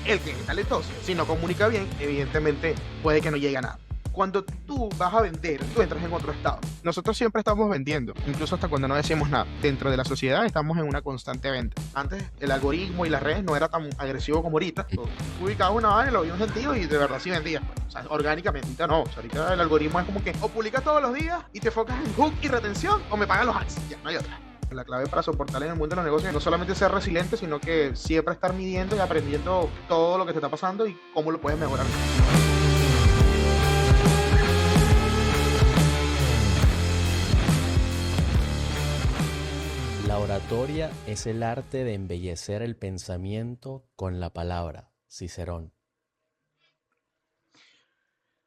el que es talentoso. Si no comunica bien, evidentemente puede que no llegue a nada. Cuando tú vas a vender, tú entras en otro estado. Nosotros siempre estamos vendiendo, incluso hasta cuando no decimos nada. Dentro de la sociedad estamos en una constante venta. Antes el algoritmo y las redes no era tan agresivo como ahorita. Tú ubicabas una vaina y lo había un sentido y de verdad sí vendías. O sea, orgánicamente. Ahorita no. O sea, ahorita el algoritmo es como que o publicas todos los días y te enfocas en hook y retención o me pagan los ads. Ya, no hay otra. La clave para soportar en el mundo de los negocios es no solamente ser resiliente, sino que siempre estar midiendo y aprendiendo todo lo que te está pasando y cómo lo puedes mejorar. La oratoria es el arte de embellecer el pensamiento con la palabra. Cicerón.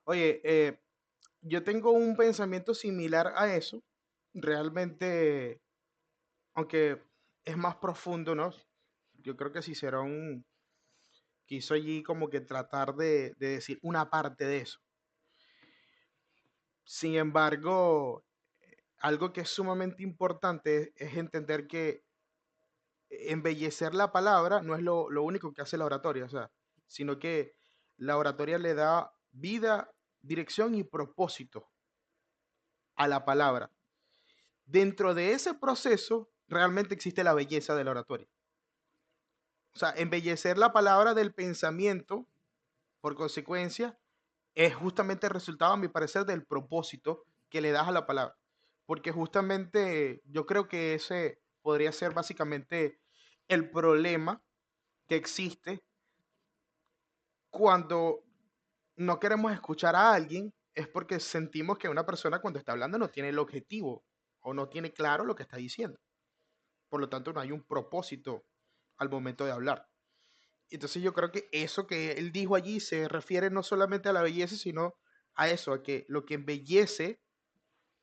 Oye, yo tengo un pensamiento similar a eso. Realmente, aunque es más profundo, ¿no? Yo creo que Cicerón quiso allí como que tratar de decir una parte de eso. Sin embargo, algo que es sumamente importante es entender que embellecer la palabra no es lo único que hace la oratoria, o sea, sino que la oratoria le da vida, dirección y propósito a la palabra. Dentro de ese proceso realmente existe la belleza de la oratoria. O sea, embellecer la palabra del pensamiento, por consecuencia, es justamente el resultado, a mi parecer, del propósito que le das a la palabra. Porque justamente yo creo que ese podría ser básicamente el problema que existe cuando no queremos escuchar a alguien, es porque sentimos que una persona cuando está hablando no tiene el objetivo o no tiene claro lo que está diciendo. Por lo tanto, no hay un propósito al momento de hablar. Entonces yo creo que eso que él dijo allí se refiere no solamente a la belleza, sino a eso, a que lo que embellece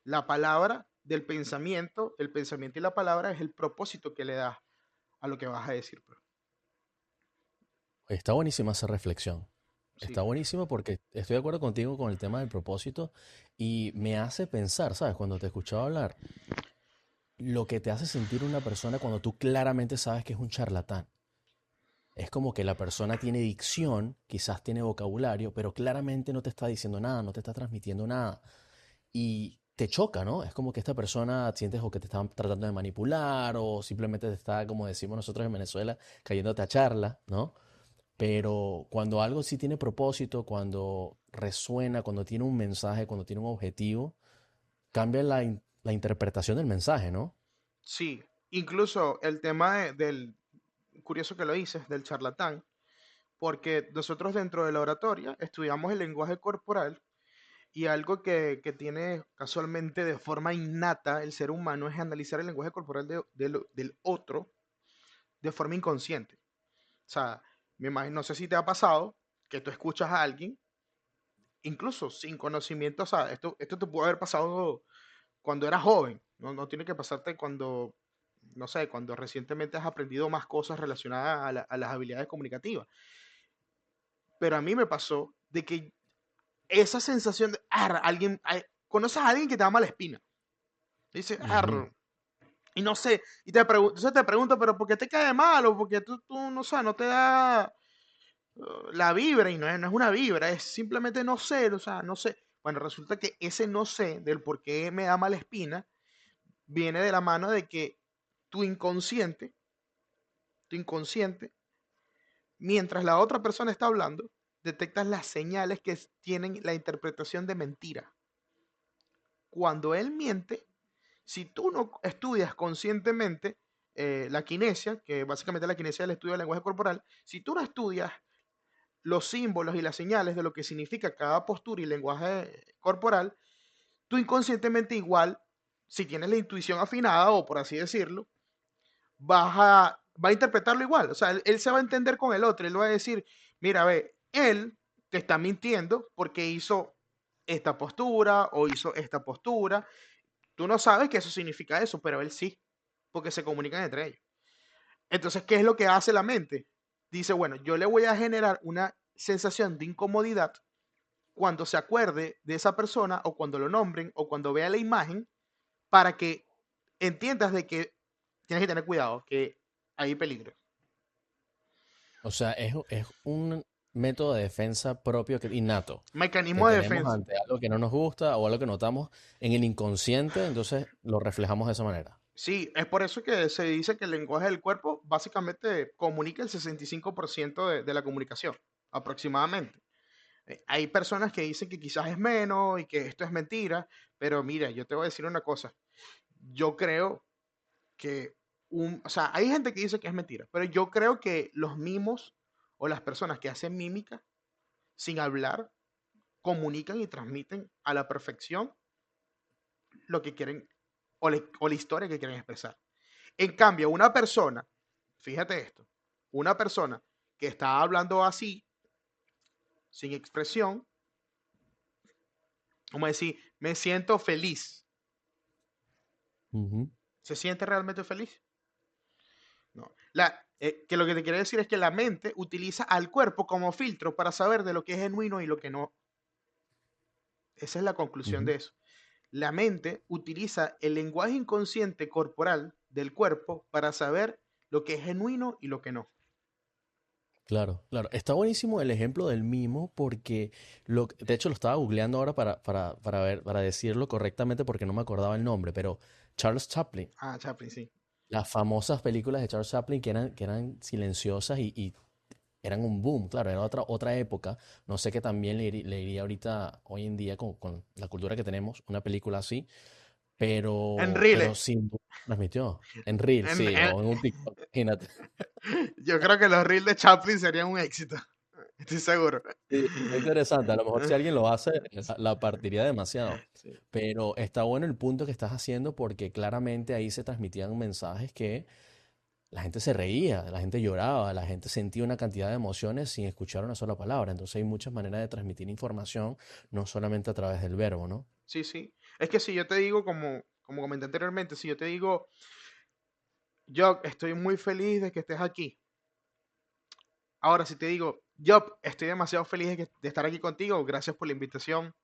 la palabra del pensamiento, el pensamiento y la palabra es el propósito que le das a lo que vas a decir. Pues. Está buenísima esa reflexión. Sí, Está buenísimo porque estoy de acuerdo contigo con el tema del propósito y me hace pensar, ¿sabes? Cuando te escuchaba hablar, lo que te hace sentir una persona cuando tú claramente sabes que es un charlatán. Es como que la persona tiene dicción, quizás tiene vocabulario, pero claramente no te está diciendo nada, no te está transmitiendo nada. Y te choca, ¿no? Es como que esta persona sientes o que te están tratando de manipular o simplemente te está, como decimos nosotros en Venezuela, cayéndote a charla, ¿no? Pero cuando algo sí tiene propósito, cuando resuena, cuando tiene un mensaje, cuando tiene un objetivo, cambia la interpretación del mensaje, ¿no? sí. Incluso el tema del, curioso que lo dices, del charlatán, porque nosotros dentro de la oratoria estudiamos el lenguaje corporal y algo que tiene casualmente de forma innata el ser humano es analizar el lenguaje corporal del otro de forma inconsciente. O sea, me imagino, no sé si te ha pasado que tú escuchas a alguien, incluso sin conocimiento, o sea, esto te puede haber pasado cuando eras joven, no tiene que pasarte cuando, no sé, cuando recientemente has aprendido más cosas relacionadas a las habilidades comunicativas. Pero a mí me pasó de que esa sensación de, alguien, conoces a alguien que te da mala espina. Dice, Ujú. y no sé, entonces te pregunto, pero ¿por qué te cae mal? O porque tú no sé, no te da la vibra, y no es una vibra, es simplemente no sé, o sea, no sé. Bueno, resulta que ese no sé del por qué me da mala espina viene de la mano de que tu inconsciente, tu inconsciente, mientras la otra persona está hablando, detectas las señales que tienen la interpretación de mentira. Cuando él miente, si tú no estudias conscientemente la kinesia, que básicamente la kinesia es el estudio del lenguaje corporal, si tú no estudias los símbolos y las señales de lo que significa cada postura y lenguaje corporal, tú inconscientemente igual, si tienes la intuición afinada, o por así decirlo, va a interpretarlo igual. O sea, él se va a entender con el otro. Él va a decir, mira, ve, él te está mintiendo porque hizo esta postura o hizo esta postura. Tú no sabes que eso significa eso, pero él sí, porque se comunican entre ellos. Entonces, ¿qué es lo que hace la mente? Dice, bueno, yo le voy a generar una sensación de incomodidad cuando se acuerde de esa persona o cuando lo nombren o cuando vea la imagen para que entiendas de que tienes que tener cuidado, que hay peligro. O sea, es un método de defensa propio innato, que Mecanismo de tenemos defensa. ante algo que no nos gusta o algo que notamos en el inconsciente, entonces lo reflejamos de esa manera. Sí, es por eso que se dice que el lenguaje del cuerpo básicamente comunica el 65% de la comunicación, aproximadamente. Hay personas que dicen que quizás es menos y que esto es mentira, pero mira, yo te voy a decir una cosa. Yo creo que o sea, hay gente que dice que es mentira, pero yo creo que los mimos o las personas que hacen mímica sin hablar comunican y transmiten a la perfección lo que quieren o la historia que quieren expresar. En cambio, una persona, fíjate esto, una persona que está hablando así, sin expresión, como decir, me siento feliz. Ujú. ¿Se siente realmente feliz? No. Que lo que te quiero decir es que la mente utiliza al cuerpo como filtro para saber de lo que es genuino y lo que no. Esa es la conclusión Ujú. de eso. La mente utiliza el lenguaje inconsciente corporal del cuerpo para saber lo que es genuino y lo que no. Claro, claro. Está buenísimo el ejemplo del mimo porque de hecho lo estaba googleando ahora para ver, para decirlo correctamente porque no me acordaba el nombre, pero Charles Chaplin, Ah, Chaplin, sí. las famosas películas de Charles Chaplin que eran silenciosas y eran un boom, claro, era otra época. No sé qué también le iría ahorita, hoy en día, con la cultura que tenemos, una película así, En pero Reels. sin duda transmitió. En Reel, En, sí, en- o en un TikTok, imagínate. yo creo que los Reels de Chaplin serían un éxito. Estoy seguro. Sí, está interesante. A lo mejor si alguien lo hace, la partiría demasiado. Sí. Pero está bueno el punto que estás haciendo porque claramente ahí se transmitían mensajes que la gente se reía, la gente lloraba, la gente sentía una cantidad de emociones sin escuchar una sola palabra. Entonces hay muchas maneras de transmitir información, no solamente a través del verbo, ¿no? Sí, sí. Es que si yo te digo, como comenté anteriormente, si yo te digo, yo estoy muy feliz de que estés aquí. Ahora, si te digo, yo estoy demasiado feliz de estar aquí contigo, gracias por la invitación.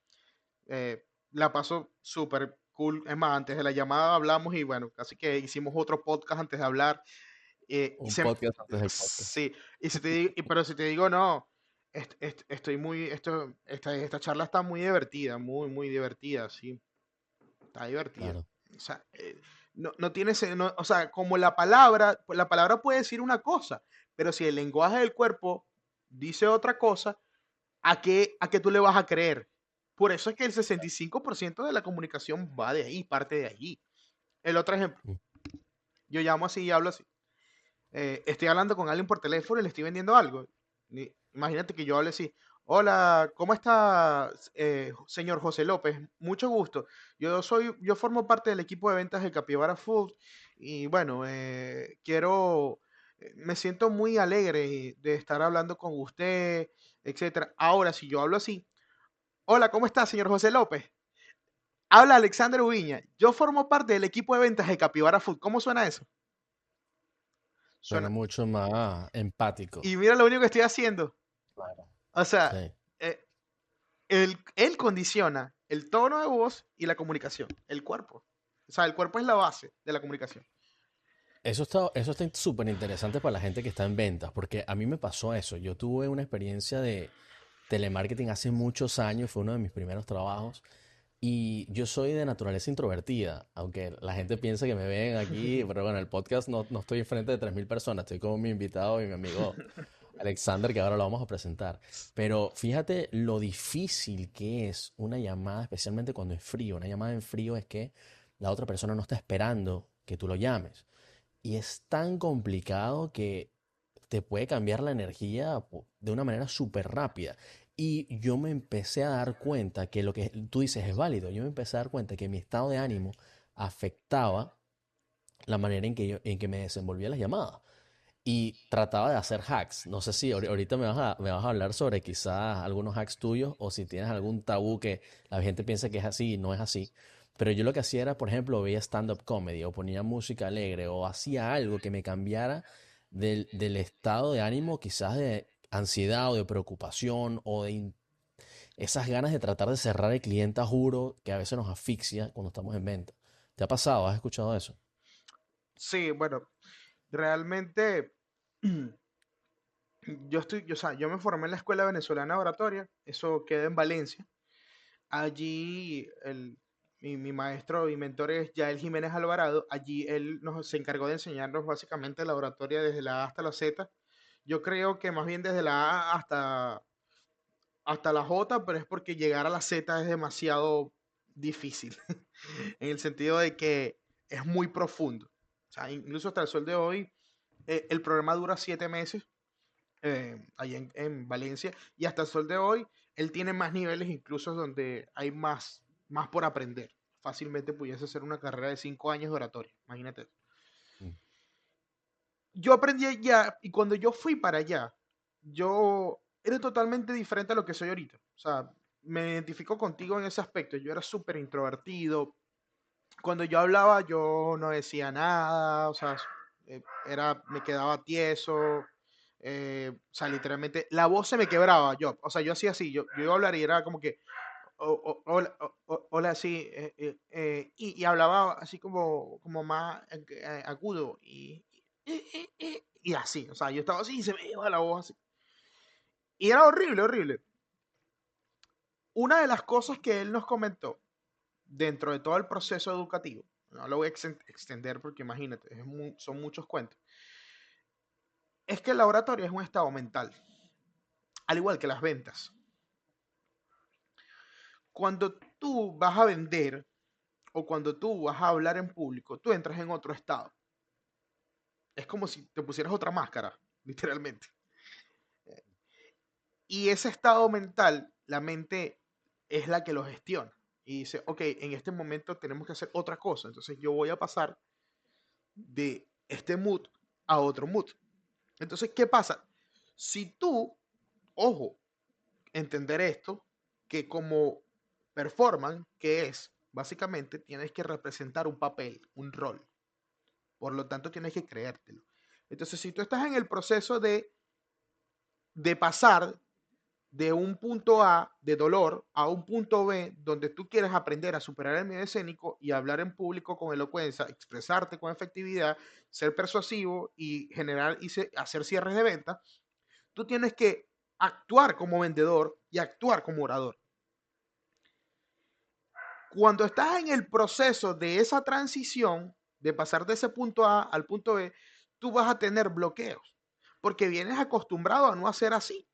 La paso súper cool. Es más, antes de la llamada hablamos y bueno, casi que hicimos otro podcast antes de hablar. Y Un podcast antes del podcast. sí, y si te digo, pero si te digo no, estoy esta charla está muy divertida, muy, muy divertida, sí, está divertida. Claro. O sea, no tiene, o sea, como la palabra puede decir una cosa, pero si el lenguaje del cuerpo dice otra cosa, ¿a qué tú le vas a creer? Por eso es que el 65% de la comunicación va de ahí, parte de allí. El otro ejemplo, Mm. yo llamo así y hablo así. Estoy hablando con alguien por teléfono y le estoy vendiendo algo. Imagínate que yo hable así. Hola, ¿cómo está, señor José López? Mucho gusto. Yo formo parte del equipo de ventas de Capivara Food y bueno, me siento muy alegre de estar hablando con usted, etcétera. Ahora, si yo hablo así, hola, ¿cómo está, señor José López? Habla Alexander Ubiña. Yo formo parte del equipo de ventas de Capivara Food. ¿Cómo suena eso? Suena Suena. mucho más empático. Y mira lo único que estoy haciendo. Claro. O sea, Sí. eh, él condiciona el tono de voz y la comunicación, el cuerpo. O sea, el cuerpo es la base de la comunicación. Eso está súper interesante para la gente que está en ventas, porque a mí me pasó eso. Yo tuve una experiencia de telemarketing hace muchos años, fue uno de mis primeros trabajos, y yo soy de naturaleza introvertida, aunque la gente piensa que me ven aquí, pero bueno, el podcast no estoy enfrente de 3.000 personas, estoy con mi invitado y mi amigo Alexander, que ahora lo vamos a presentar. Pero fíjate lo difícil que es una llamada, especialmente cuando es frío. Una llamada en frío es que la otra persona no está esperando que tú lo llames. Y es tan complicado que te puede cambiar la energía de una manera súper rápida. Y yo me empecé a dar cuenta que lo que tú dices es válido. Yo me empecé a dar cuenta que mi estado de ánimo afectaba la manera en que me desenvolvía las llamadas. Y trataba de hacer hacks. No sé si ahorita me vas a hablar sobre quizás algunos hacks tuyos o si tienes algún tabú que la gente piensa que es así y no es así. Pero yo lo que hacía era, por ejemplo, veía stand-up comedy o ponía música alegre o hacía algo que me cambiara del estado de ánimo, quizás de ansiedad o de preocupación o de esas ganas de tratar de cerrar el cliente a juro que a veces nos asfixia cuando estamos en venta. ¿Te ha pasado? ¿Has escuchado eso? Sí, bueno, realmente o sea, yo me formé en la Escuela Venezolana de Oratoria, eso queda en Valencia. Allí mi maestro y mentor es Yael Jiménez Alvarado. Allí él se encargó de enseñarnos básicamente la oratoria desde la A hasta la Z. Yo creo que más bien desde la A hasta la J, pero es porque llegar a la Z es demasiado difícil, en el sentido de que es muy profundo. O sea, incluso hasta el sol de hoy, el programa dura 7 meses allá en Valencia, y hasta el sol de hoy él tiene más niveles, incluso donde hay más por aprender. Fácilmente pudiese ser una carrera de 5 años de oratoria, imagínate. Mm. Yo aprendí allá, y cuando yo fui para allá, yo era totalmente diferente a lo que soy ahorita. O sea, me identifico contigo en ese aspecto. Yo era súper introvertido. Cuando yo hablaba, yo no decía nada. O sea, me quedaba tieso. O sea, literalmente, la voz se me quebraba. O sea, yo hacía así. Yo iba a hablar y era como que, hola, hola, así. Y hablaba así como más agudo. Y así. O sea, yo estaba así y se me iba la voz así. Y era horrible, horrible. Una de las cosas que él nos comentó dentro de todo el proceso educativo, no lo voy a extender porque imagínate, son muchos cuentos, es que la oratoria es un estado mental, al igual que las ventas. Cuando tú vas a vender o cuando tú vas a hablar en público, tú entras en otro estado. Es como si te pusieras otra máscara, literalmente. Y ese estado mental, la mente es la que lo gestiona. Y dice, ok, en este momento tenemos que hacer otra cosa. Entonces yo voy a pasar de este mood a otro mood. Entonces, ¿qué pasa? Si tú, ojo, entender esto, que como performance, que es, básicamente tienes que representar un papel, un rol. Por lo tanto, tienes que creértelo. Entonces, si tú estás en el proceso de pasar de un punto A de dolor a un punto B donde tú quieres aprender a superar el miedo escénico y hablar en público con elocuencia, expresarte con efectividad, ser persuasivo y generar y hacer cierres de venta, tú tienes que actuar como vendedor y actuar como orador. Cuando estás en el proceso de esa transición, de pasar de ese punto A al punto B, tú vas a tener bloqueos, porque vienes acostumbrado a no hacer así.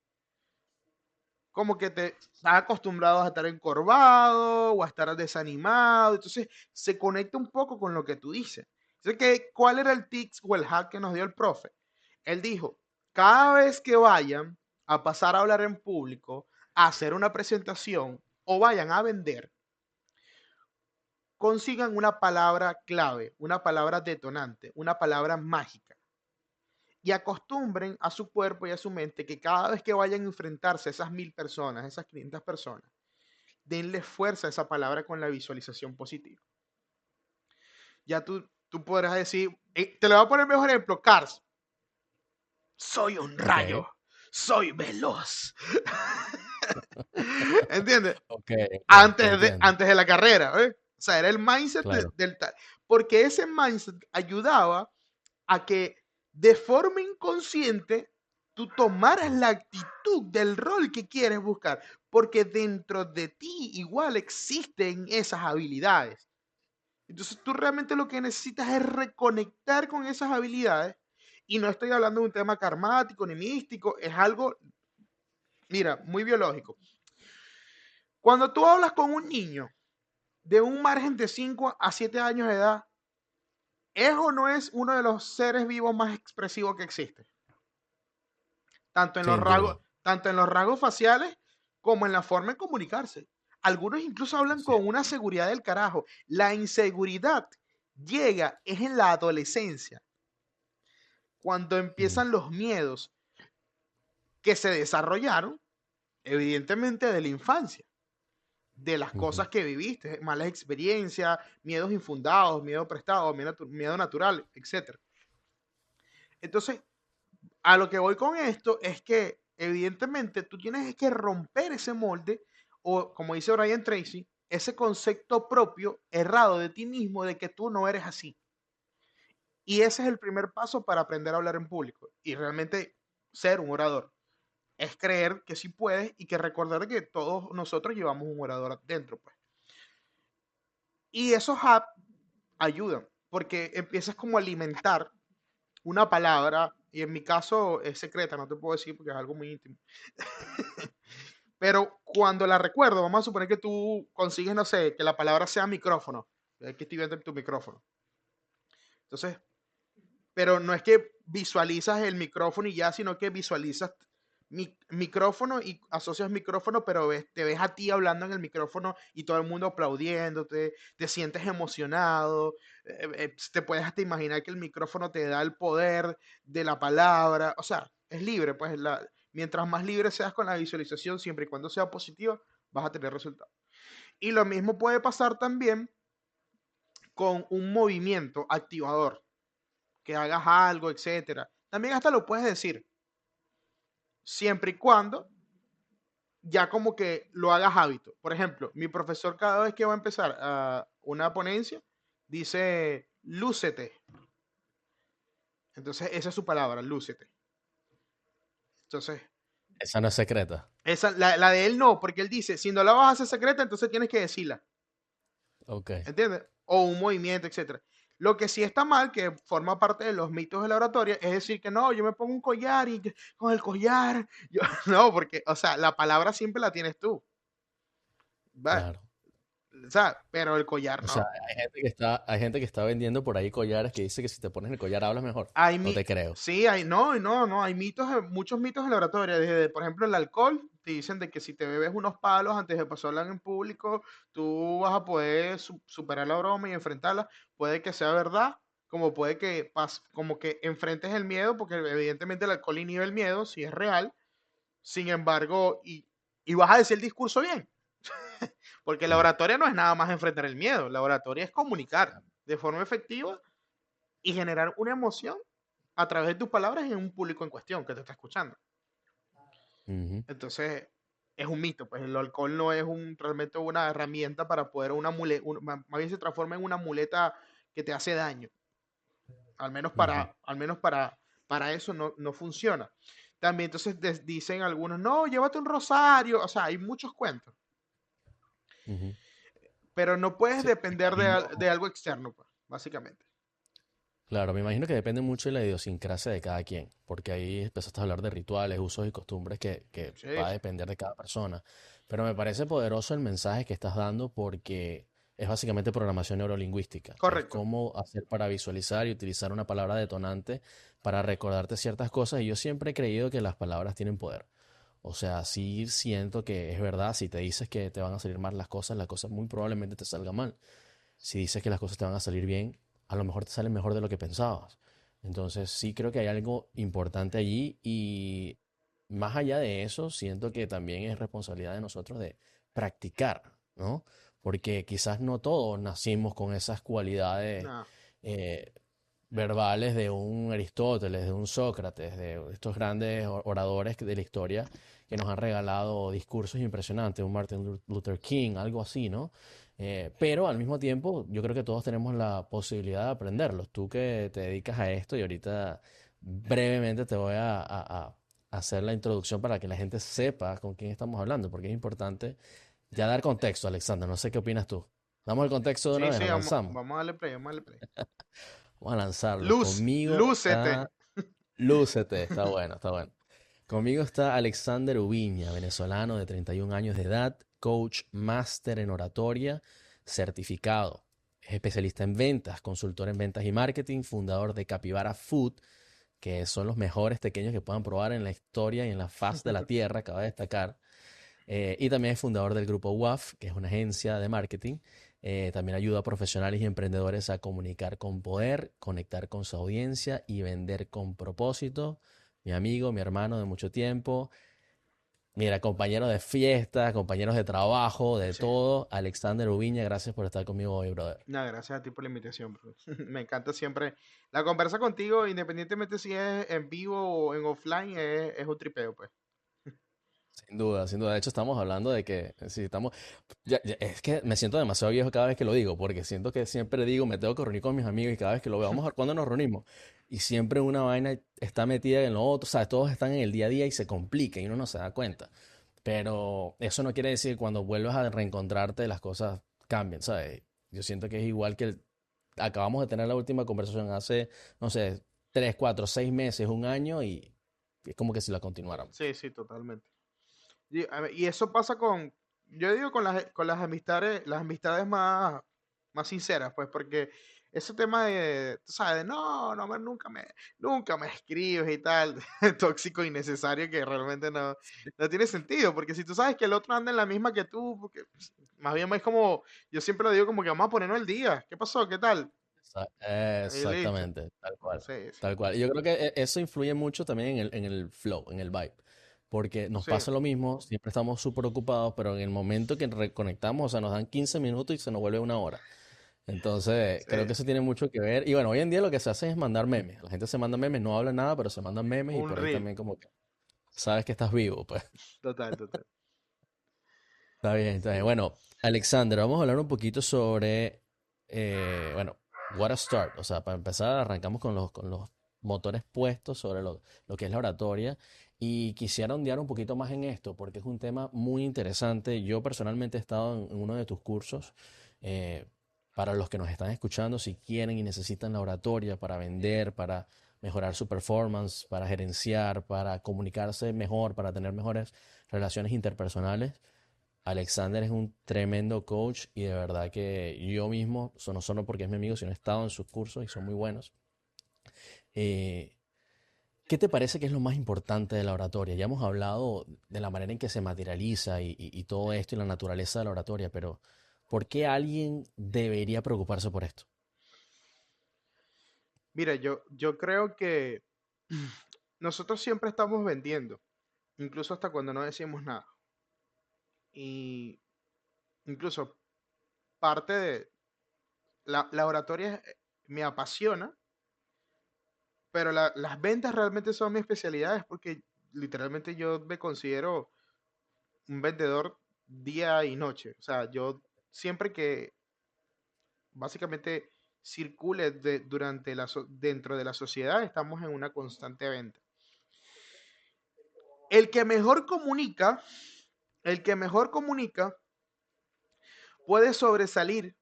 Como que te estás acostumbrado a estar encorvado o a estar desanimado, entonces se conecta un poco con lo que tú dices. Entonces, ¿cuál era el tips o el hack que nos dio el profe? Él dijo, cada vez que vayan a pasar a hablar en público, a hacer una presentación o vayan a vender, consigan una palabra clave, una palabra detonante, una palabra mágica y acostumbren a su cuerpo y a su mente que cada vez que vayan a enfrentarse a esas 1000 personas, esas 500 personas, denle fuerza a esa palabra con la visualización positiva. Ya tú podrás decir, te lo voy a poner mejor ejemplo, Cars, soy un Ok, rayo, soy veloz. ¿Entiendes? ok, ok, entiendo. Antes de la carrera, ¿eh? O sea, era el mindset Claro. del tal. Porque ese mindset ayudaba a que de forma inconsciente tú tomaras la actitud del rol que quieres buscar. Porque dentro de ti igual existen esas habilidades. Entonces tú realmente lo que necesitas es reconectar con esas habilidades. Y no estoy hablando de un tema karmático ni místico, es algo, mira, muy biológico. Cuando tú hablas con un niño de un margen de 5 a 7 años de edad, ¿es o no es uno de los seres vivos más expresivos que existe? Tanto en los Sin rasgos, duda. tanto en los rasgos faciales como en la forma de comunicarse. Algunos incluso hablan Sí. con una seguridad del carajo. La inseguridad llega es en la adolescencia, cuando Ujú, empiezan los miedos que se desarrollaron, evidentemente, de la infancia, de las ujú. cosas que viviste, malas experiencias, miedos infundados, miedo prestado, miedo natural, etcétera. Entonces, a lo que voy con esto es que evidentemente tú tienes que romper ese molde o, como dice Brian Tracy, ese concepto propio errado de ti mismo de que tú no eres así. Y ese es el primer paso para aprender a hablar en público. Y realmente ser un orador. Es creer que sí puedes y que recordar que todos nosotros llevamos un orador dentro, pues. Y esos apps ayudan, porque empiezas como a alimentar una palabra, y en mi caso es secreta, no te puedo decir porque es algo muy íntimo. Pero cuando la recuerdo, vamos a suponer que tú consigues, no sé, que la palabra sea micrófono, que estoy viendo en tu micrófono. Entonces, pero no es que visualizas el micrófono y ya, sino que visualizas micrófono y asocias micrófono, pero te ves a ti hablando en el micrófono y todo el mundo aplaudiéndote, te sientes emocionado, te puedes hasta imaginar que el micrófono te da el poder de la palabra, o sea, es libre, pues mientras más libre seas con la visualización, siempre y cuando sea positiva, vas a tener resultados. Y lo mismo puede pasar también con un movimiento activador, que hagas algo, etcétera. También hasta lo puedes decir, siempre y cuando ya como que lo hagas hábito. Por ejemplo, mi profesor cada vez que va a empezar una ponencia, dice, lúcete. Entonces, esa es su palabra, lúcete. Entonces, Esa no es secreta. la de él no, porque él dice, si no la vas a hacer secreta, entonces tienes que decirla. Ok. ¿Entiendes? O un movimiento, etcétera. Lo que sí está mal, que forma parte de los mitos de la oratoria, es decir que no, yo me pongo un collar y con el collar, yo, no, porque, o sea, la palabra siempre la tienes tú, ¿va? Claro. O sea, pero el collar O sea, no. hay gente que está vendiendo por ahí collares que dice que si te pones el collar hablas mejor. Hay No te creo. sí, hay, no, no, no, hay mitos, muchos mitos en la oratoria, desde, por ejemplo, el alcohol, te dicen de que si te bebes unos palos antes de pasar a hablar en público, tú vas a poder superar la broma y enfrentarla, puede que sea verdad, como puede que como que enfrentes el miedo, porque evidentemente el alcohol inhibe el miedo, si es real, sin embargo, y vas a decir el discurso bien, porque la Claro. oratoria no es nada más enfrentar el miedo, la oratoria es comunicar de forma efectiva y generar una emoción a través de tus palabras en un público en cuestión que te está escuchando. Ujú, Entonces, es un mito, pues el alcohol no es realmente una herramienta para poder una muleta, más bien se transforma en una muleta que te hace daño. ujú, Al menos para eso no funciona. También entonces dicen algunos, no, llévate un rosario, o sea, hay muchos cuentos, ujú. pero no puedes Sí, me depender imagino. de algo externo, pues, básicamente. Claro, me imagino que depende mucho de la idiosincrasia de cada quien, porque ahí empezaste a hablar de rituales, usos y costumbres que Sí, va a sí. depender de cada persona. Pero me parece poderoso el mensaje que estás dando porque es básicamente programación neurolingüística. Es Correcto. cómo hacer para visualizar y utilizar una palabra detonante para recordarte ciertas cosas. Y yo siempre he creído que las palabras tienen poder. O sea, sí siento que es verdad, si te dices que te van a salir mal las cosas muy probablemente te salgan mal. Si dices que las cosas te van a salir bien, a lo mejor te salen mejor de lo que pensabas. Entonces sí creo que hay algo importante allí y más allá de eso, siento que también es responsabilidad de nosotros de practicar, ¿no? Porque quizás no todos nacimos con esas cualidades No, eh, verbales de un Aristóteles, de un Sócrates, de estos grandes oradores de la historia que nos han regalado discursos impresionantes, un Martin Luther King, algo así, ¿no? Pero al mismo tiempo, yo creo que todos tenemos la posibilidad de aprenderlos. Tú que te dedicas a esto y ahorita brevemente te voy a hacer la introducción para que la gente sepa con quién estamos hablando, porque es importante ya dar contexto, Alexander. No sé qué opinas tú. Damos el contexto de una sí, vez, sí, lo vamos, lanzamos. vamos a darle play, vamos a darle play. Vamos a lanzarlo. Luz, Conmigo lúcete. está Lúcete, está bueno, está bueno. Conmigo está Alexander Ubiña, venezolano de 31 años de edad, coach máster en oratoria, certificado. Es especialista en ventas, consultor en ventas y marketing, fundador de Capybara Food, que son los mejores pequeños que puedan probar en la historia y en la faz de la tierra, acaba de destacar. Y también es fundador del grupo WAF, que es una agencia de marketing. También ayuda a profesionales y emprendedores a comunicar con poder, conectar con su audiencia y vender con propósito. Mi amigo, mi hermano de mucho tiempo. Mira, compañeros de fiesta, compañeros de trabajo, de Sí. todo. Alexander Ubiña, gracias por estar conmigo hoy, brother. Nada, gracias a ti por la invitación, bro. Me encanta siempre. La conversa contigo, independientemente si es en vivo o en offline, es un tripeo, pues. Sin duda, sin duda. De hecho, estamos hablando de que si estamos. Es que me siento demasiado viejo cada vez que lo digo, porque siento que siempre digo, me tengo que reunir con mis amigos y cada vez que lo veo, vamos a ver cuándo nos reunimos. Y siempre una vaina está metida en lo otro, ¿sabes? Todos están en el día a día y se complica y uno no se da cuenta. Pero eso no quiere decir que cuando vuelvas a reencontrarte las cosas cambien, ¿sabes? Yo siento que es igual que acabamos de tener la última conversación hace, no sé, 3, 4, 6 meses, un año y es como que si la continuáramos. Sí, sí, totalmente. Y, a ver, y eso pasa con, yo digo con las amistades más sinceras, pues, porque ese tema de, tú sabes, de, no, no, nunca me escribes y tal, tóxico innecesario que realmente no tiene sentido, porque si tú sabes que el otro anda en la misma que tú, porque pues, más bien es como, yo siempre lo digo como que vamos a ponernos el día, ¿qué pasó? ¿Qué tal? Y listo. Exactamente, tal cual. Sí, sí, Tal cual. Y yo creo que eso influye mucho también en el flow, en el vibe. Porque nos sí, pasa lo mismo, siempre estamos súper ocupados, pero en el momento que reconectamos, o sea, nos dan 15 minutos y se nos vuelve una hora. Entonces, creo que sí. eso tiene mucho que ver. Y bueno, hoy en día lo que se hace es mandar memes. La gente se manda memes, no habla nada, pero se mandan memes y Un por ahí reel, también como que sabes que estás vivo, pues. total, total. Está bien, está bien. Sí. Bueno, Alexander, vamos a hablar un poquito sobre, bueno, what a start. O sea, para empezar, arrancamos con los motores puestos sobre lo que es la oratoria. Y quisiera ondear un poquito más en esto, porque es un tema muy interesante. Yo personalmente he estado en uno de tus cursos. eh, para los que nos están escuchando, si quieren y necesitan la oratoria para vender, para mejorar su performance, para gerenciar, para comunicarse mejor, para tener mejores relaciones interpersonales. Alexander es un tremendo coach y de verdad que yo mismo, no solo porque es mi amigo, sino he estado en sus cursos y son muy buenos. Eh, ¿Qué te parece que es lo más importante de la oratoria? Ya hemos hablado de la manera en que se materializa y todo esto y la naturaleza de la oratoria, pero ¿por qué alguien debería preocuparse por esto? Mira, yo creo que nosotros siempre estamos vendiendo, incluso hasta cuando no decimos nada. Y incluso parte de la oratoria me apasiona, pero las ventas realmente son mi especialidad, es porque literalmente yo me considero un vendedor día y noche. O sea, yo siempre que básicamente circule durante dentro de la sociedad, estamos en una constante venta. El que mejor comunica, el que mejor comunica puede sobresalir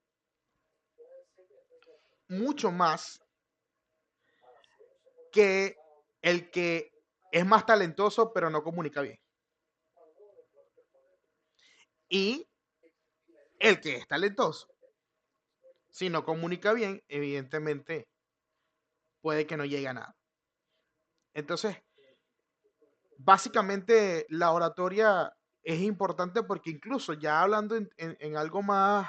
mucho más que el que es más talentoso pero no comunica bien. Y el que es talentoso, si no comunica bien, evidentemente puede que no llegue a nada. Entonces, básicamente la oratoria es importante porque incluso ya hablando en algo más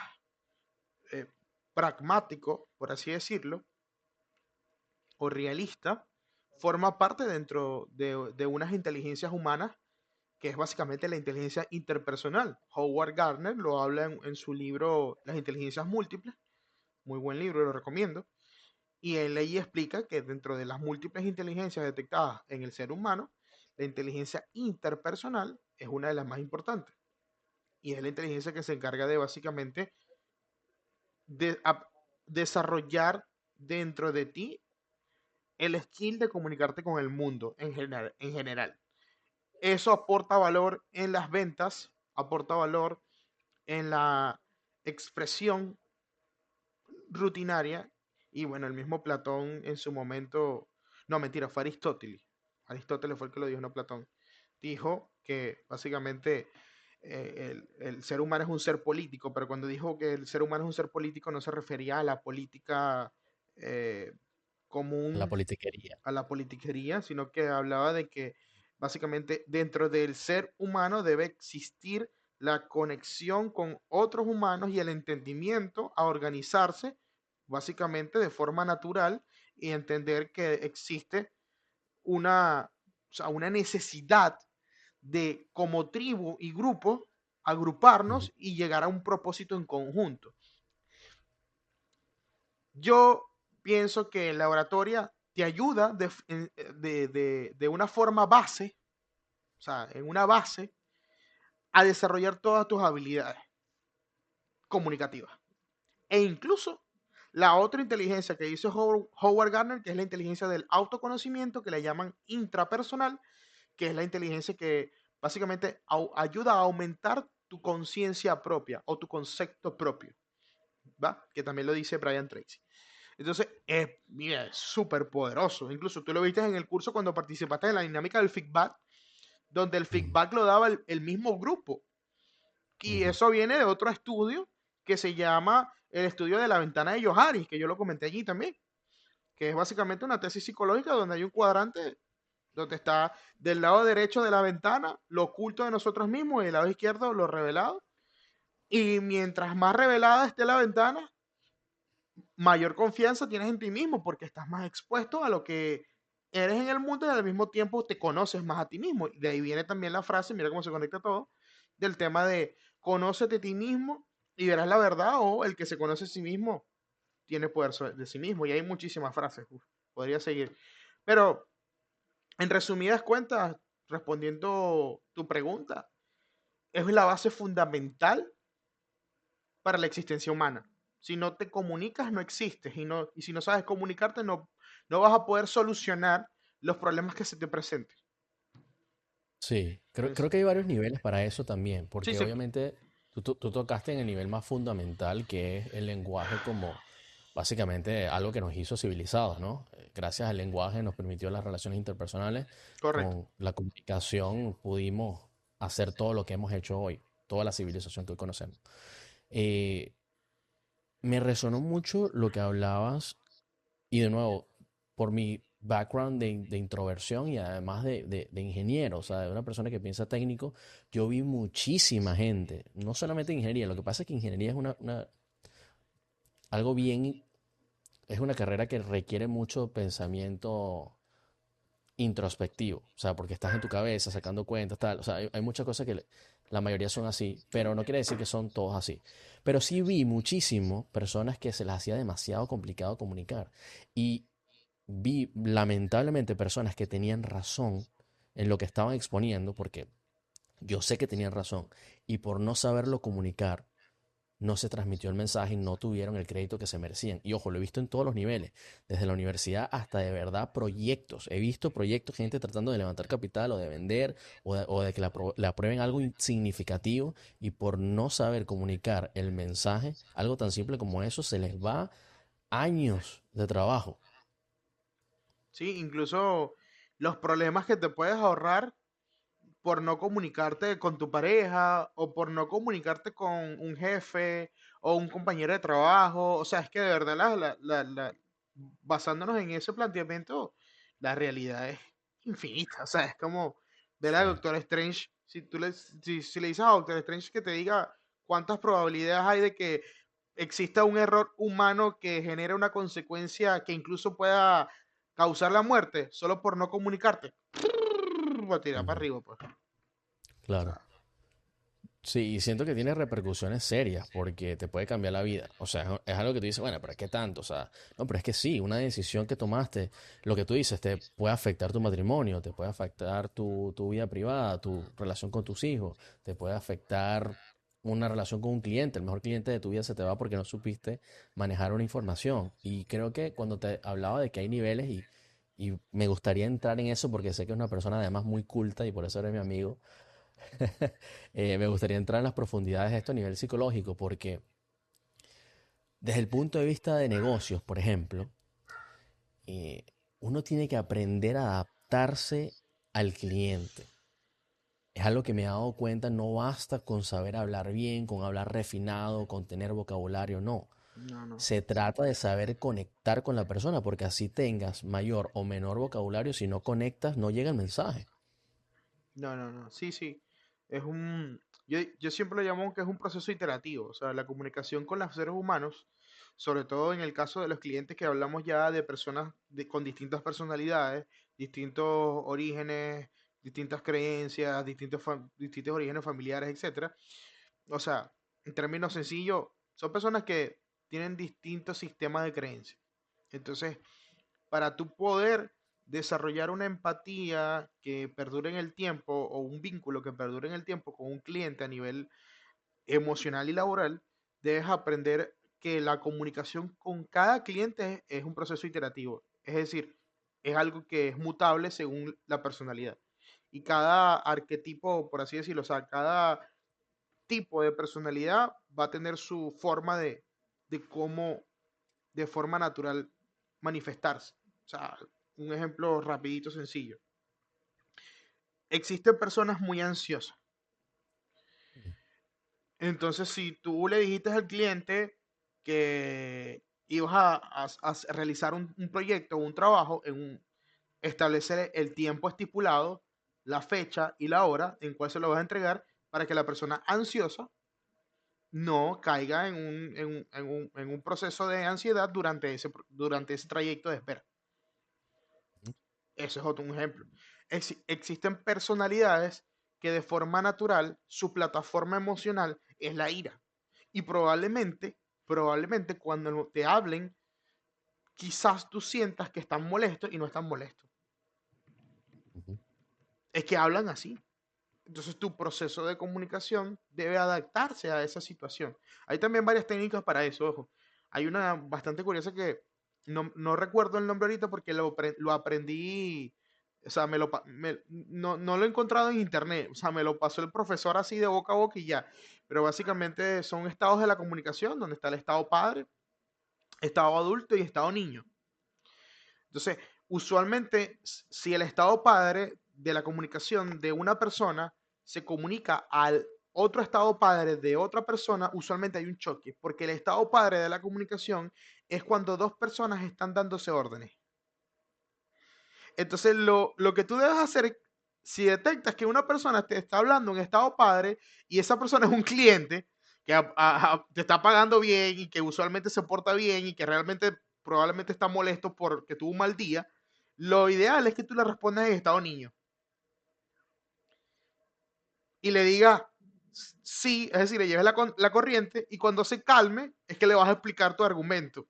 eh, pragmático, por así decirlo, o realista, forma parte dentro de unas inteligencias humanas que es básicamente la inteligencia interpersonal. Howard Gardner lo habla en su libro Las inteligencias múltiples, muy buen libro, lo recomiendo, y él ahí explica que dentro de las múltiples inteligencias detectadas en el ser humano, la inteligencia interpersonal es una de las más importantes, y es la inteligencia que se encarga de básicamente de desarrollar dentro de ti el skill de comunicarte con el mundo en general. Eso aporta valor en las ventas, aporta valor en la expresión rutinaria. Y bueno, el mismo Platón en su momento, no mentira, fue Aristóteles. Aristóteles fue el que lo dijo, no Platón. Dijo que básicamente el ser humano es un ser político, pero cuando dijo que el ser humano es un ser político no se refería a la política eh, La común, politiquería. a la politiquería, sino que hablaba de que básicamente dentro del ser humano debe existir la conexión con otros humanos y el entendimiento a organizarse básicamente de forma natural y entender que existe o sea, una necesidad de como tribu y grupo Ujú. agruparnos y llegar a un propósito en conjunto. Yo pienso que la oratoria te ayuda de una forma base, o sea, en una base, a desarrollar todas tus habilidades comunicativas. E incluso la otra inteligencia que hizo Howard Gardner, que es la inteligencia del autoconocimiento, que le llaman intrapersonal, que es la inteligencia que básicamente ayuda a aumentar tu conciencia propia o tu concepto propio, ¿va? Que también lo dice Brian Tracy. Entonces, mira, es súper poderoso. Incluso tú lo viste en el curso cuando participaste en la dinámica del feedback, donde el Ujú, feedback lo daba el mismo grupo. Y ujú. eso viene de otro estudio que se llama el estudio de la ventana de Johari, que yo lo comenté allí también, que es básicamente una tesis psicológica donde hay un cuadrante donde está del lado derecho de la ventana lo oculto de nosotros mismos y del lado izquierdo lo revelado. Y mientras más revelada esté la ventana, mayor confianza tienes en ti mismo porque estás más expuesto a lo que eres en el mundo y al mismo tiempo te conoces más a ti mismo. Y de ahí viene también la frase, mira cómo se conecta todo, del tema de conócete a ti mismo y verás la verdad, o el que se conoce a sí mismo tiene poder de sí mismo. Y hay muchísimas frases, uf, podría seguir. Pero en resumidas cuentas, respondiendo tu pregunta, es la base fundamental para la existencia humana. Si no te comunicas, no existes. Y si no sabes comunicarte, no vas a poder solucionar los problemas que se te presenten. Sí, creo Entonces, que hay varios niveles para eso también, sí, porque sí, obviamente tú tocaste en el nivel más fundamental, que es el lenguaje como básicamente algo que nos hizo civilizados, ¿no? Gracias al lenguaje nos permitió las relaciones interpersonales, correcto. con la comunicación pudimos hacer todo lo que hemos hecho hoy, toda la civilización que hoy conocemos. Eh, Me resonó mucho lo que hablabas y de nuevo, por mi background de introversión y además de ingeniero, o sea, de una persona que piensa técnico, yo vi muchísima gente, no solamente ingeniería, lo que pasa es que ingeniería es algo bien, es una carrera que requiere mucho pensamiento introspectivo, o sea, porque estás en tu cabeza sacando cuentas, tal, o sea, hay muchas cosas que la mayoría son así, pero no quiere decir que son todos así. Pero sí vi muchísimo personas que se les hacía demasiado complicado comunicar y vi lamentablemente personas que tenían razón en lo que estaban exponiendo, porque yo sé que tenían razón, y por no saberlo comunicar, no se transmitió el mensaje y no tuvieron el crédito que se merecían. Y ojo, lo he visto en todos los niveles, desde la universidad hasta de verdad proyectos. He visto proyectos, gente tratando de levantar capital o de vender o de que le aprueben algo significativo y por no saber comunicar el mensaje, algo tan simple como eso, se les va años de trabajo. Sí, incluso los problemas que te puedes ahorrar por no comunicarte con tu pareja o por no comunicarte con un jefe o un compañero de trabajo. O sea, es que de verdad, basándonos en ese planteamiento, la realidad es infinita. O sea, es como ver a Sí. Doctor Strange. Si le dices a Doctor Strange que te diga cuántas probabilidades hay de que exista un error humano que genere una consecuencia que incluso pueda causar la muerte solo por no comunicarte. Va a tirar para Ujú. arriba, pues. O Claro. sea, Sí, y siento que tiene repercusiones serias porque te puede cambiar la vida. O sea, es algo que tú dices, bueno, pero ¿qué tanto? O sea, no, pero es que sí, una decisión que tomaste, lo que tú dices, te puede afectar tu matrimonio, te puede afectar tu vida privada, tu relación con tus hijos, te puede afectar una relación con un cliente. El mejor cliente de tu vida se te va porque no supiste manejar una información. Y creo que cuando te hablaba de que hay niveles y me gustaría entrar en eso porque sé que es una persona además muy culta y por eso eres mi amigo. Me gustaría entrar en las profundidades de esto a nivel psicológico, porque desde el punto de vista de negocios, por ejemplo, eh, uno tiene que aprender a adaptarse al cliente. Es algo que me he dado cuenta, no basta con saber hablar bien, con hablar refinado, con tener vocabulario, no. no, no. Se trata de saber conectar con la persona, porque así tengas mayor o menor vocabulario, si no conectas, no llega el mensaje. No, no, no. Sí, sí. Es un. Yo siempre lo llamo que es un proceso iterativo. O sea, la comunicación con los seres humanos, sobre todo en el caso de los clientes que hablamos ya de personas con distintas personalidades, distintos orígenes, distintas creencias, distintos orígenes familiares, etcétera. O sea, en términos sencillos, son personas que tienen distintos sistemas de creencias. Entonces, para tú poder desarrollar una empatía que perdure en el tiempo o un vínculo que perdure en el tiempo con un cliente a nivel emocional y laboral, debes aprender que la comunicación con cada cliente es un proceso iterativo. Es decir, es algo que es mutable según la personalidad. Y cada arquetipo, por así decirlo, o sea, cada tipo de personalidad va a tener su forma de cómo, de forma natural, manifestarse. O sea, un ejemplo rapidito, sencillo. Existen personas muy ansiosas. Ujú. Entonces, si tú le dijiste al cliente que ibas a realizar un proyecto o un trabajo, establecer el tiempo estipulado, la fecha y la hora en cual se lo vas a entregar para que la persona ansiosa no caiga en un proceso de ansiedad durante ese trayecto de espera. Eso es otro ejemplo. Existen personalidades que de forma natural su plataforma emocional es la ira. Y probablemente cuando te hablen, quizás tú sientas que están molestos y no están molestos. Ujú. Es que hablan así. Entonces tu proceso de comunicación debe adaptarse a esa situación. Hay también varias técnicas para eso, ojo. Hay una bastante curiosa que no recuerdo el nombre ahorita porque lo aprendí, o sea, no lo he encontrado en internet, o sea, me lo pasó el profesor así de boca a boca y ya. Pero básicamente son estados de la comunicación donde está el estado padre, estado adulto y estado niño. Entonces, usualmente, si el estado padre de la comunicación de una persona se comunica al otro estado padre de otra persona, usualmente hay un choque, porque el estado padre de la comunicación es cuando dos personas están dándose órdenes. Entonces, lo que tú debes hacer, si detectas que una persona te está hablando en estado padre y esa persona es un cliente que te está pagando bien y que usualmente se porta bien y que realmente probablemente está molesto porque tuvo un mal día, lo ideal es que tú le respondas en estado niño y le digas sí, es decir, le lleves la corriente y cuando se calme es que le vas a explicar tu argumento,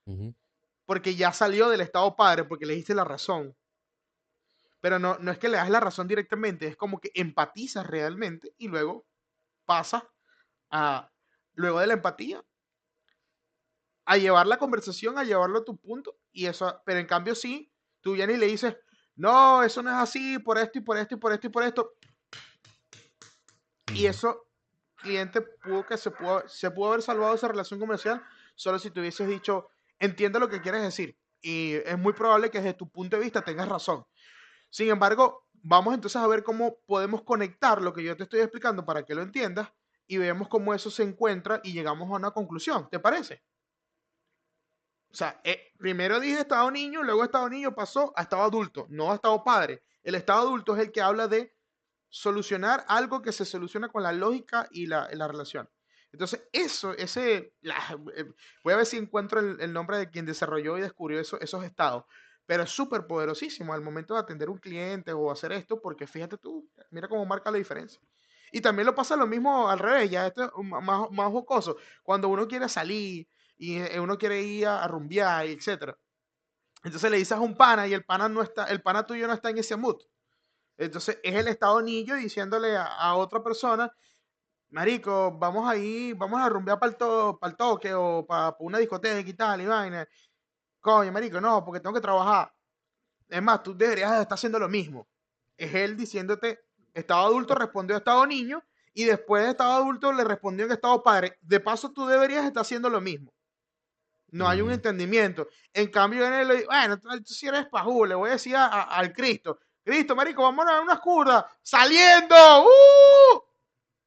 Ujú. porque ya salió del estado padre, porque le diste la razón. Pero no es que le das la razón directamente, es como que empatizas realmente y luego pasas a, luego de la empatía, a llevar la conversación, a llevarlo a tu punto, y eso, pero en cambio sí, tú vienes y le dices, no, eso no es así, por esto y por esto y por esto y por esto, y Ujú. eso, cliente se pudo haber salvado esa relación comercial solo si te hubieses dicho, entiendo lo que quieres decir, y es muy probable que desde tu punto de vista tengas razón. Sin embargo, vamos entonces a ver cómo podemos conectar lo que yo te estoy explicando para que lo entiendas y veamos cómo eso se encuentra y llegamos a una conclusión. ¿Te parece? O sea, primero dije estado niño, luego estado niño pasó a estado adulto, no a estado padre. El estado adulto es el que habla de solucionar algo que se soluciona con la lógica y la relación. Entonces, voy a ver si encuentro el nombre de quien desarrolló y descubrió esos estados, pero es súper poderosísimo al momento de atender un cliente o hacer esto, porque fíjate tú, mira cómo marca la diferencia. Y también lo pasa lo mismo al revés, ya esto es más jocoso, cuando uno quiere salir y uno quiere ir a rumbear, etcétera. Entonces le dices a un pana y el pana tuyo no está en ese mood. Entonces es el estado niño diciéndole a otra persona, marico, vamos a rumbear para el toque o para una discoteca y tal, y vaina. Coño, marico, no, porque tengo que trabajar. Es más, tú deberías estar haciendo lo mismo. Es él diciéndote, estado adulto respondió a estado niño y después de estado adulto le respondió en estado padre. De paso, tú deberías estar haciendo lo mismo. No hay un Ujú. entendimiento. En cambio, en él le digo, bueno, tú si eres pajú, le voy a decir al Cristo. Cristo, marico, vamos a unas curvas. ¡Saliendo! ¡Uh!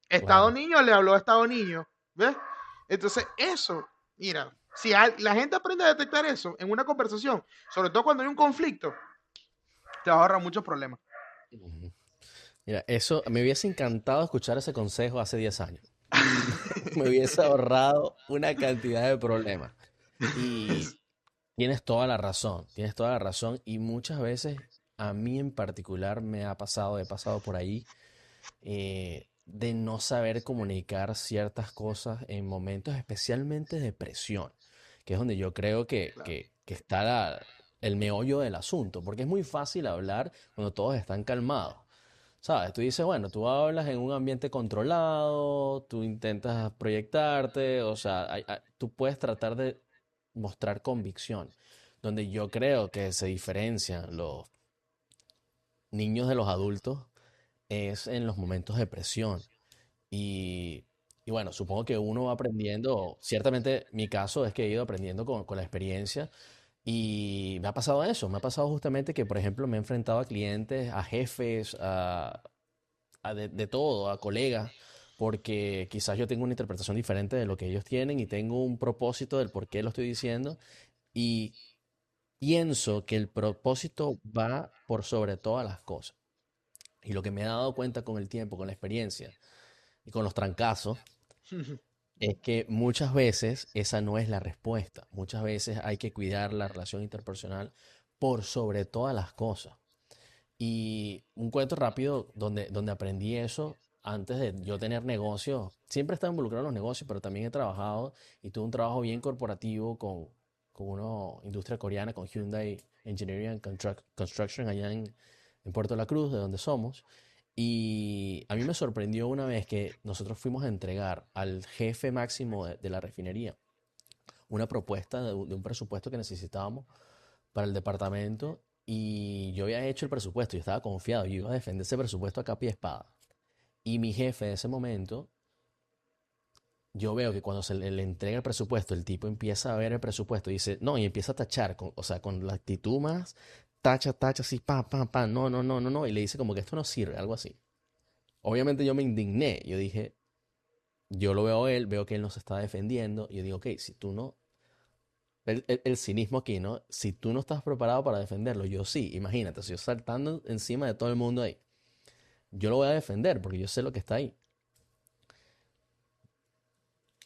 Estado Claro. niño le habló a estado niño. ¿Ves? Entonces, eso, mira, si la gente aprende a detectar eso en una conversación, sobre todo cuando hay un conflicto, te vas a ahorrar muchos problemas. Ujú. Mira, eso me hubiese encantado escuchar ese consejo hace 10 años. Me hubiese ahorrado una cantidad de problemas. Y tienes toda la razón, tienes toda la razón. Y muchas veces, a mí en particular, me ha pasado, he pasado por ahí, de no saber comunicar ciertas cosas en momentos especialmente de presión, que es donde yo creo que, Claro. que, que está el meollo del asunto, porque es muy fácil hablar cuando todos están calmados. ¿Sabes? Tú dices, bueno, tú hablas en un ambiente controlado, tú intentas proyectarte, o sea, tú puedes tratar de mostrar convicción. Donde yo creo que se diferencian los niños de los adultos es en los momentos de presión. Y, y bueno, supongo que uno va aprendiendo, ciertamente mi caso es que he ido aprendiendo con la experiencia y me ha pasado eso, me ha pasado justamente que, por ejemplo, me he enfrentado a clientes, a jefes, de todo, a colegas, porque quizás yo tengo una interpretación diferente de lo que ellos tienen y tengo un propósito del por qué lo estoy diciendo y pienso que el propósito va por sobre todas las cosas. Y lo que me he dado cuenta con el tiempo, con la experiencia y con los trancazos, es que muchas veces esa no es la respuesta. Muchas veces hay que cuidar la relación interpersonal por sobre todas las cosas. Y un cuento rápido donde aprendí eso antes de yo tener negocios. Siempre he estado involucrado en los negocios, pero también he trabajado y tuve un trabajo bien corporativo con una industria coreana, con Hyundai Engineering and Construction allá en Puerto La Cruz, de donde somos. Y a mí me sorprendió una vez que nosotros fuimos a entregar al jefe máximo de la refinería una propuesta de un presupuesto que necesitábamos para el departamento y yo había hecho el presupuesto, yo estaba confiado, yo iba a defender ese presupuesto a capa y espada. Y mi jefe en ese momento, yo veo que cuando se le entrega el presupuesto, el tipo empieza a ver el presupuesto y dice, no, y empieza a tachar, o sea, con la actitud más, tacha, tacha, así, pa, no, no, no, no, no, y le dice como que esto no sirve, algo así. Obviamente yo me indigné, yo dije, yo lo veo a él, veo que él nos está defendiendo, y yo digo, ok, si tú no, el cinismo aquí, ¿no? Si tú no estás preparado para defenderlo, yo sí, imagínate, si yo saltando encima de todo el mundo ahí, yo lo voy a defender porque yo sé lo que está ahí.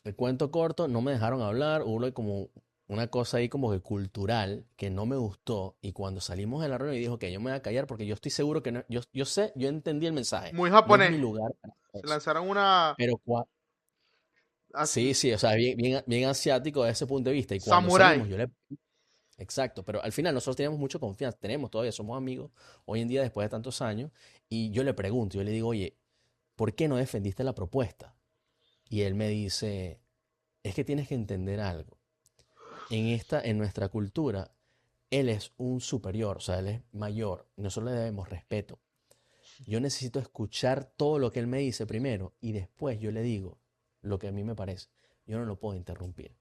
El cuento corto, no me dejaron hablar, hubo como una cosa ahí como que cultural que no me gustó y cuando salimos de la reunión y dijo que yo me voy a callar porque yo estoy seguro que no, yo sé, yo entendí el mensaje, Muy no es japonés. mi lugar para Se eso. lanzaron una Pero sí, así, sí, o sea, bien asiático desde ese punto de vista y cuando samurai. salimos yo le... Exacto, pero al final nosotros teníamos mucha confianza, tenemos todavía, somos amigos hoy en día después de tantos años y yo le pregunto, yo le digo, oye, ¿por qué no defendiste la propuesta? Y él me dice, es que tienes que entender algo. En nuestra cultura, él es un superior, o sea, él es mayor, y nosotros le debemos respeto. Yo necesito escuchar todo lo que él me dice primero y después yo le digo lo que a mí me parece. Yo no lo puedo interrumpir.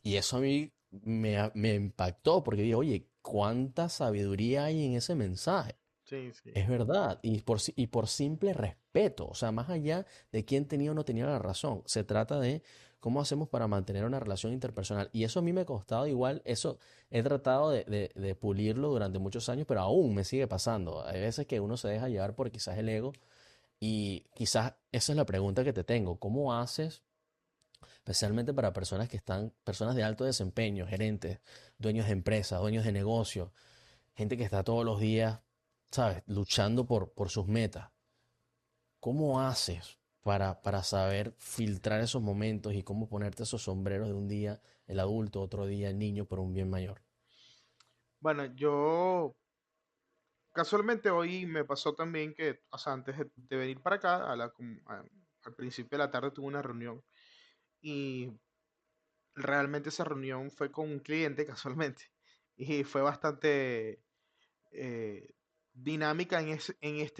Y eso a mí me impactó porque digo, oye, ¿cuánta sabiduría hay en ese mensaje? Sí, sí. Es verdad, y por simple respeto, o sea, más allá de quién tenía o no tenía la razón, se trata de cómo hacemos para mantener una relación interpersonal. Y eso a mí me ha costado igual, eso he tratado de pulirlo durante muchos años, pero aún me sigue pasando. Hay veces que uno se deja llevar por quizás el ego y quizás esa es la pregunta que te tengo, ¿cómo haces? Especialmente para personas que están, personas de alto desempeño, gerentes, dueños de empresas, dueños de negocios, gente que está todos los días, ¿sabes?, luchando por sus metas. ¿Cómo haces para saber filtrar esos momentos y cómo ponerte esos sombreros de un día el adulto, otro día el niño por un bien mayor? Bueno, yo casualmente hoy me pasó también que, o sea, antes de venir para acá, al principio de la tarde tuve una reunión y realmente esa reunión fue con un cliente casualmente y fue bastante eh, dinámica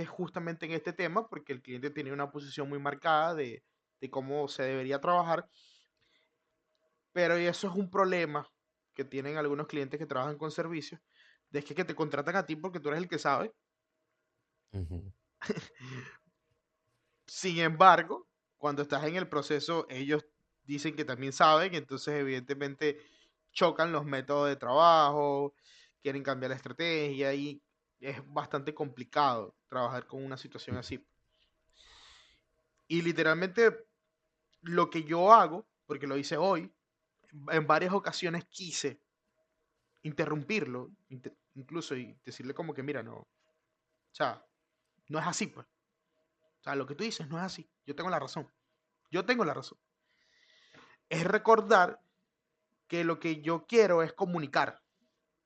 justamente en este tema porque el cliente tenía una posición muy marcada de cómo se debería trabajar, pero eso es un problema que tienen algunos clientes que trabajan con servicios, de que te contratan a ti porque tú eres el que sabe. Ujú. Sin embargo, cuando estás en el proceso, ellos dicen que también saben, entonces evidentemente chocan los métodos de trabajo, quieren cambiar la estrategia y es bastante complicado trabajar con una situación así. Y literalmente lo que yo hago, porque lo hice hoy, en varias ocasiones quise interrumpirlo, incluso y decirle como que, mira, no, o sea, no es así, pues. O sea, lo que tú dices no es así. Yo tengo la razón. Yo tengo la razón. Es recordar que lo que yo quiero es comunicar.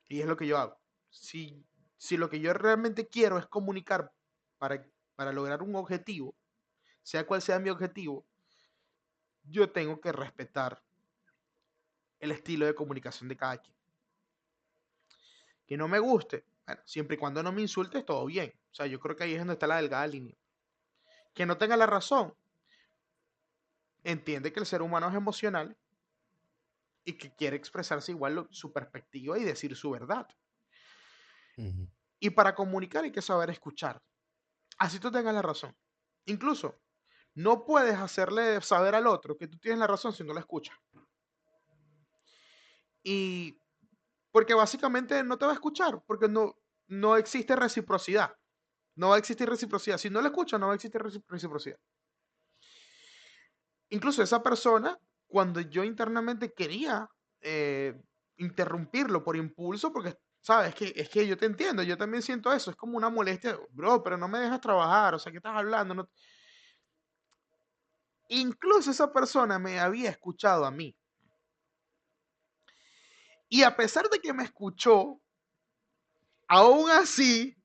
Y es lo que yo hago. Si, si lo que yo realmente quiero es comunicar para, para lograr un objetivo, sea cual sea mi objetivo, yo tengo que respetar el estilo de comunicación de cada quien. Que no me guste, bueno, siempre y cuando no me insultes, todo bien. O sea, yo creo que ahí es donde está la delgada línea. Que no tenga la razón, entiende que el ser humano es emocional y que quiere expresarse igual su perspectiva y decir su verdad. Ujú. Y para comunicar hay que saber escuchar. Así tú tengas la razón. Incluso, no puedes hacerle saber al otro que tú tienes la razón si no la escuchas. Y porque básicamente no te va a escuchar, porque no existe reciprocidad. No va a existir reciprocidad. Si no la escuchas, no va a existir reciprocidad. Incluso esa persona, cuando yo internamente quería eh, interrumpirlo por impulso, porque, ¿sabes? Es que yo te entiendo, yo también siento eso, es como una molestia, bro, pero no me dejas trabajar, o sea, ¿qué estás hablando? No... Incluso esa persona me había escuchado a mí. Y a pesar de que me escuchó, aún así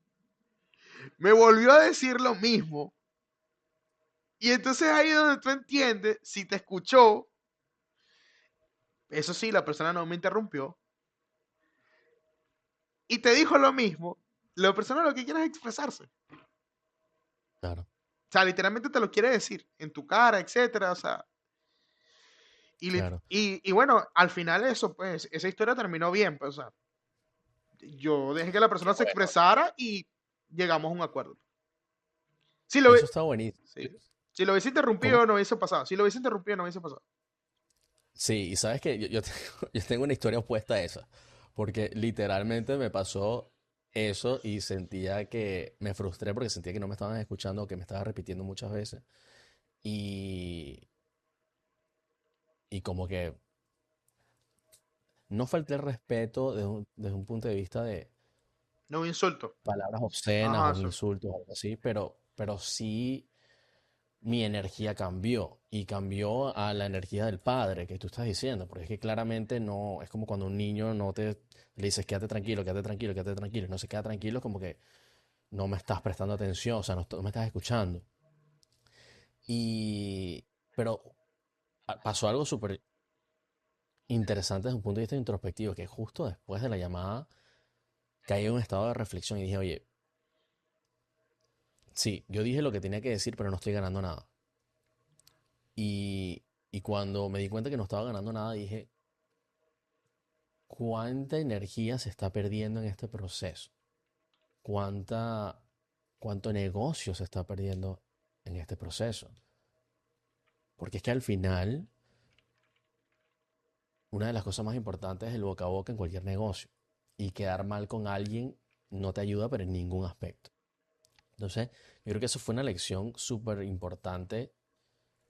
me volvió a decir lo mismo. Y entonces ahí es donde tú entiendes, si te escuchó, eso sí, la persona no me interrumpió, y te dijo lo mismo, la persona lo que quiere es expresarse. Claro, O sea, literalmente te lo quiere decir en tu cara, etcétera. O sea, claro. y bueno, al final eso, pues, esa historia terminó bien. Pues, o sea, yo dejé que la Qué persona se bueno. expresara y llegamos a un acuerdo. Si lo, Eso está buenísimo. sí, si lo hubiese ¿Cómo? interrumpido, no hubiese pasado. Si lo hubiese interrumpido, no hubiese pasado. Sí, y sabes que yo tengo, yo tengo una historia opuesta a esa, porque literalmente me pasó eso y sentía que me frustré porque sentía que no me estaban escuchando o que me estaba repitiendo muchas veces. Y, y como que no falté el respeto desde un punto de vista de No insulto. palabras obscenas Ajá, o eso. insultos o algo así, pero sí mi energía cambió y cambió a la energía del padre que tú estás diciendo, porque es que claramente no, es como cuando un niño no te le dices quédate tranquilo, quédate tranquilo, quédate tranquilo, y no se queda tranquilo, como que no me estás prestando atención, o sea, no me estás escuchando. Y, pero pasó algo súper interesante desde un punto de vista introspectivo, que justo después de la llamada caí en un estado de reflexión y dije, oye, sí, yo dije lo que tenía que decir, pero no estoy ganando nada. Y cuando me di cuenta que no estaba ganando nada, dije, ¿cuánta energía se está perdiendo en este proceso? ¿Cuánta, cuánto negocio se está perdiendo en este proceso? Porque es que al final, una de las cosas más importantes es el boca a boca en cualquier negocio. Y quedar mal con alguien no te ayuda, pero en ningún aspecto. Entonces, yo creo que eso fue una lección súper importante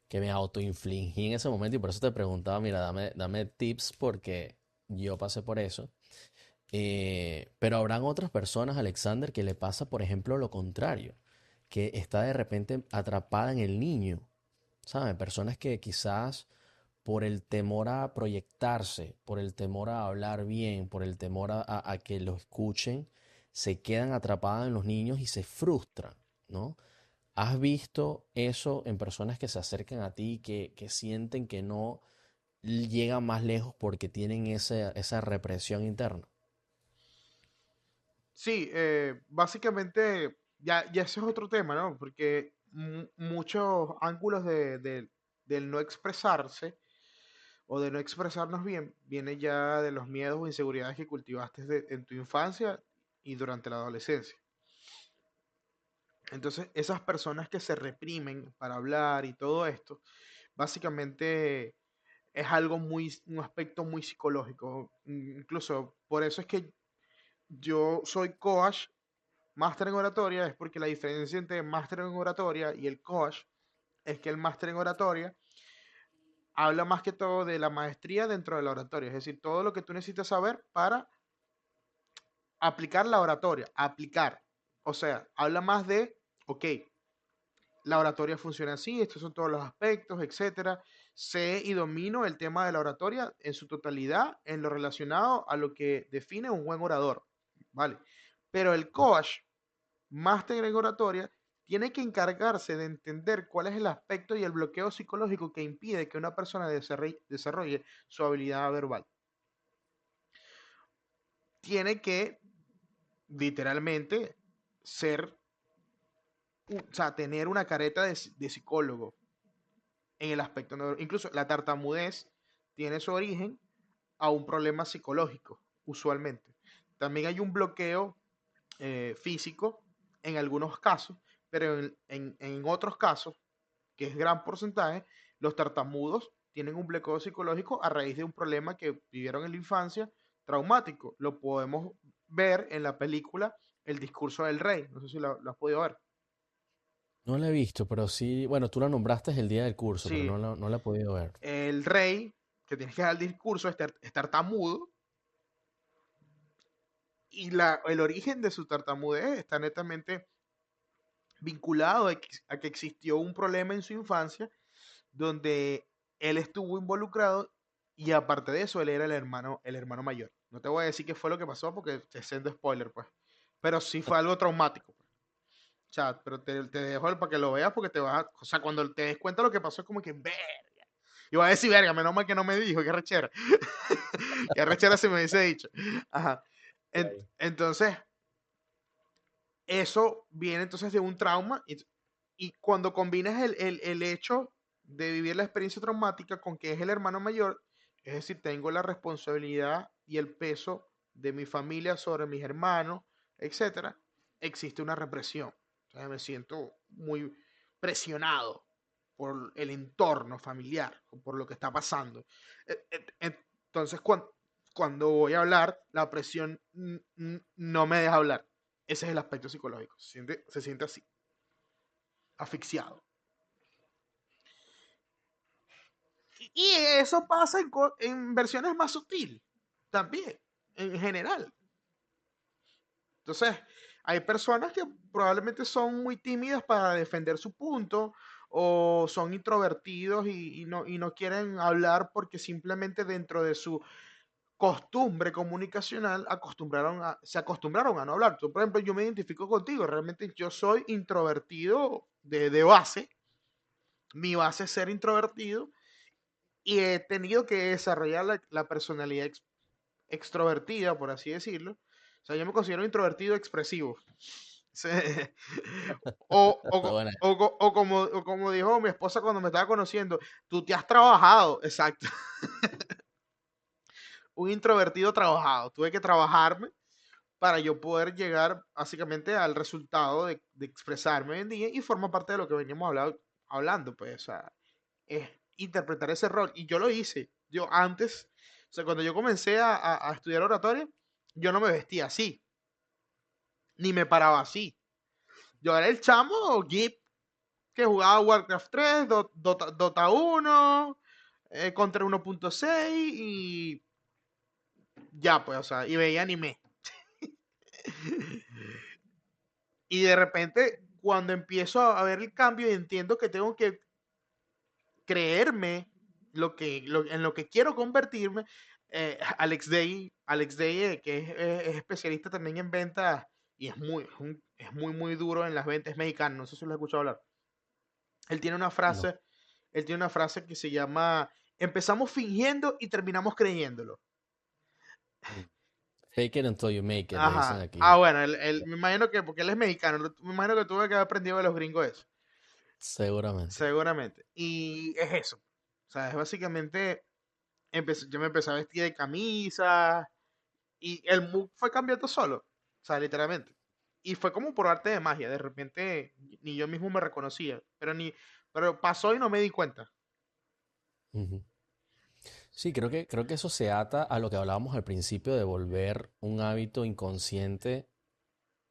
que me autoinfligí en ese momento y por eso te preguntaba, mira, dame tips porque yo pasé por eso. Pero habrán otras personas, Alexander, que le pasa, por ejemplo, lo contrario, que está de repente atrapada en el niño, ¿sabes? Personas que quizás por el temor a proyectarse, por el temor a hablar bien, por el temor a que lo escuchen, se quedan atrapadas en los niños y se frustran, ¿no? ¿Has visto eso en personas que se acercan a ti, que sienten que no llegan más lejos porque tienen esa represión interna? Sí, básicamente, ya ese es otro tema, ¿no? Porque muchos ángulos del no expresarse o de no expresarnos bien viene ya de los miedos o inseguridades que cultivaste en tu infancia y durante la adolescencia. Entonces, esas personas que se reprimen para hablar y todo esto, básicamente es algo un aspecto muy psicológico. Incluso por eso es que yo soy coach, máster en oratoria, es porque la diferencia entre máster en oratoria y el coach es que el máster en oratoria habla más que todo de la maestría dentro de la oratoria, es decir, todo lo que tú necesitas saber para aplicar la oratoria, aplicar. O sea, habla más de, ok, la oratoria funciona así, estos son todos los aspectos, etcétera. sé y domino el tema de la oratoria en su totalidad, en lo relacionado a lo que define un buen orador, ¿vale? Pero el coach, máster en oratoria, tiene que encargarse de entender cuál es el aspecto y el bloqueo psicológico que impide que una persona desarrolle su habilidad verbal. Tiene que literalmente ser, o sea, tener una careta de psicólogo en el aspecto. Incluso la tartamudez tiene su origen a un problema psicológico, usualmente. También hay un bloqueo físico en algunos casos, pero en otros casos, que es gran porcentaje, los tartamudos tienen un bloqueo psicológico a raíz de un problema que vivieron en la infancia traumático. Lo podemos ver en la película El discurso del rey. No sé si lo has podido ver. No la he visto, pero sí, bueno, tú la nombraste el día del curso, pero Sí, no la he podido ver. el rey que tiene que dar el discurso es tartamudo y el origen de su tartamudez está netamente vinculado a que existió un problema en su infancia donde él estuvo involucrado y aparte de eso, él era el hermano mayor. No te voy a decir qué fue lo que pasó porque te siendo spoiler, pues. Pero sí fue algo traumático, pues. O sea, pero te dejo para que lo veas porque te vas a... O sea, cuando te des cuenta lo que pasó es como que, verga. Y voy a decir, verga, menos mal que no me dijo, qué rechera. Qué rechera se me hubiese dicho. Ajá. Ok. Entonces, eso viene entonces de un trauma y cuando combinas el hecho de vivir la experiencia traumática con que es el hermano mayor, es decir, tengo la responsabilidad y el peso de mi familia sobre mis hermanos, etcétera, existe una represión. Entonces me siento muy presionado por el entorno familiar, por lo que está pasando. Entonces, cuando voy a hablar, la presión no me deja hablar. Ese es el aspecto psicológico. Se siente así, asfixiado. Y eso pasa en versiones más sutiles también, en general. Entonces, hay personas que probablemente son muy tímidas para defender su punto o son introvertidos y no quieren hablar porque simplemente dentro de su costumbre comunicacional se acostumbraron a no hablar. Tú, por ejemplo, yo me identifico contigo, realmente yo soy introvertido de base, mi base es ser introvertido y he tenido que desarrollar la personalidad extrovertida, por así decirlo. O sea, yo me considero introvertido expresivo. Está buena. O como dijo mi esposa cuando me estaba conociendo, tú te has trabajado, exacto. Un introvertido trabajado. Tuve que trabajarme para yo poder llegar básicamente al resultado de expresarme hoy en día y forma parte de lo que veníamos hablando, pues, o sea, es interpretar ese rol. Y yo lo hice. Yo antes, o sea, cuando yo comencé a estudiar oratoria, yo no me vestía así, ni me paraba así. Yo era el chamo geek que jugaba Warcraft 3, Dota 1, contra 1.6 y ya, pues, o sea, y veía anime. Y de repente, cuando empiezo a ver el cambio y entiendo que tengo que creerme en lo que quiero convertirme, Alex Day que es especialista también en ventas y es muy duro en las ventas, es mexicano, no sé si lo has escuchado hablar. Él tiene una No. frase, él tiene una frase que se llama, empezamos fingiendo y terminamos creyéndolo. Mm. Fake it until you make it, le dicen Ajá. Ah, aquí. bueno, me imagino que, porque él es mexicano, me imagino que tuve que haber aprendido de los gringos eso. Seguramente. Seguramente. Y es eso. O sea, es básicamente, yo me empecé a vestir de camisa y el mood fue cambiando solo. O sea, literalmente. Y fue como por arte de magia. De repente ni yo mismo me reconocía. Pero pasó y no me di cuenta. Ujú. Sí, creo que eso se ata a lo que hablábamos al principio de volver un hábito inconsciente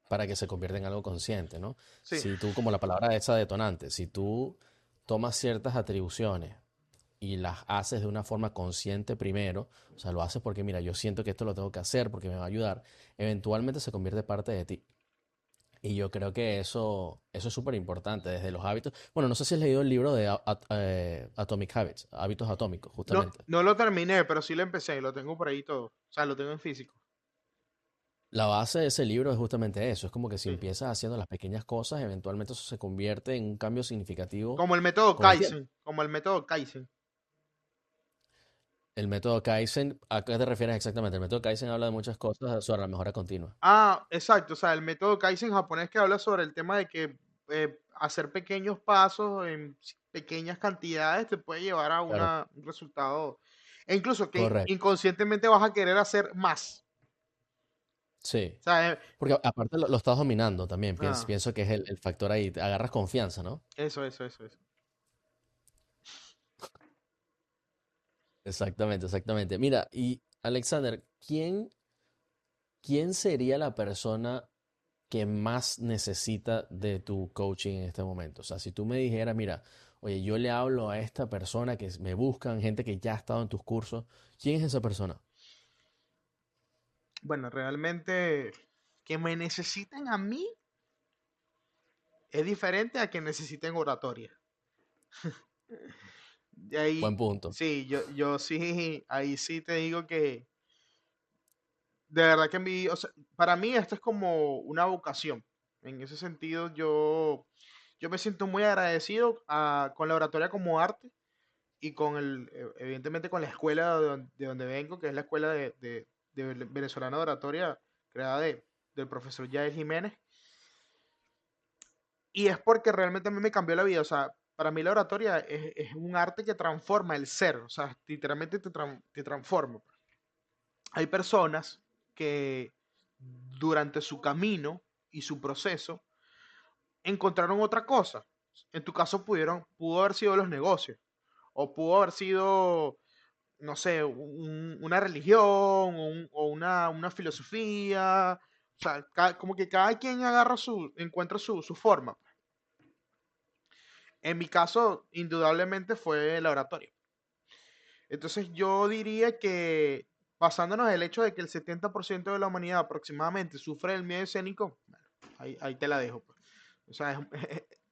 para que se convierta en algo consciente, ¿no? Sí. Si tú, como la palabra esa detonante, si tú tomas ciertas atribuciones y las haces de una forma consciente primero, o sea, lo haces porque, mira, yo siento que esto lo tengo que hacer porque me va a ayudar, eventualmente se convierte parte de ti. Y yo creo que eso es súper importante, desde los hábitos. Bueno, no sé si has leído el libro de Atomic Habits, hábitos atómicos, No, justamente. no lo terminé, pero sí lo empecé, lo tengo por ahí todo. O sea, lo tengo en físico. La base de ese libro es justamente eso, es como que si Sí. empiezas haciendo las pequeñas cosas, eventualmente eso se convierte en un cambio significativo Como el método con el tiempo. Kaizen, como el método Kaizen. El método Kaizen, ¿a qué te refieres exactamente? El método Kaizen habla de muchas cosas sobre la mejora continua. Ah, exacto, o sea, el método Kaizen japonés que habla sobre el tema de que hacer pequeños pasos en pequeñas cantidades te puede llevar a Claro, un resultado, e incluso que correcto. inconscientemente vas a querer hacer más. Sí, O sea, porque aparte lo estás dominando también, ah, pienso que es el factor ahí, te agarras confianza, ¿no? eso. Exactamente, exactamente. Mira, y Alexander, ¿quién sería la persona que más necesita de tu coaching en este momento? O sea, si tú me dijeras, mira, oye, yo le hablo a esta persona que me buscan, gente que ya ha estado en tus cursos, ¿quién es esa persona? Bueno, realmente que me necesiten a mí es diferente a que necesiten oratoria. De ahí, Buen punto. sí, yo sí, ahí sí te digo que de verdad que o sea, para mí esto es como una vocación. En ese sentido, yo me siento muy agradecido con la oratoria como arte y con evidentemente con la escuela de donde vengo, que es la escuela de venezolana de oratoria creada del profesor Yael Jiménez. Y es porque realmente a mí me cambió la vida. O sea, para mí la oratoria es un arte que transforma el ser. O sea, literalmente te transforma. Hay personas que durante su camino y su proceso encontraron otra cosa. En tu caso pudo haber sido los negocios o pudo haber sido, no sé, una religión o una filosofía. O sea, como que cada quien encuentra su forma. En mi caso, indudablemente fue la oratoria. Entonces yo diría que basándonos en el hecho de que el 70% de la humanidad aproximadamente sufre del miedo escénico, bueno, ahí te la dejo, pues. O sea,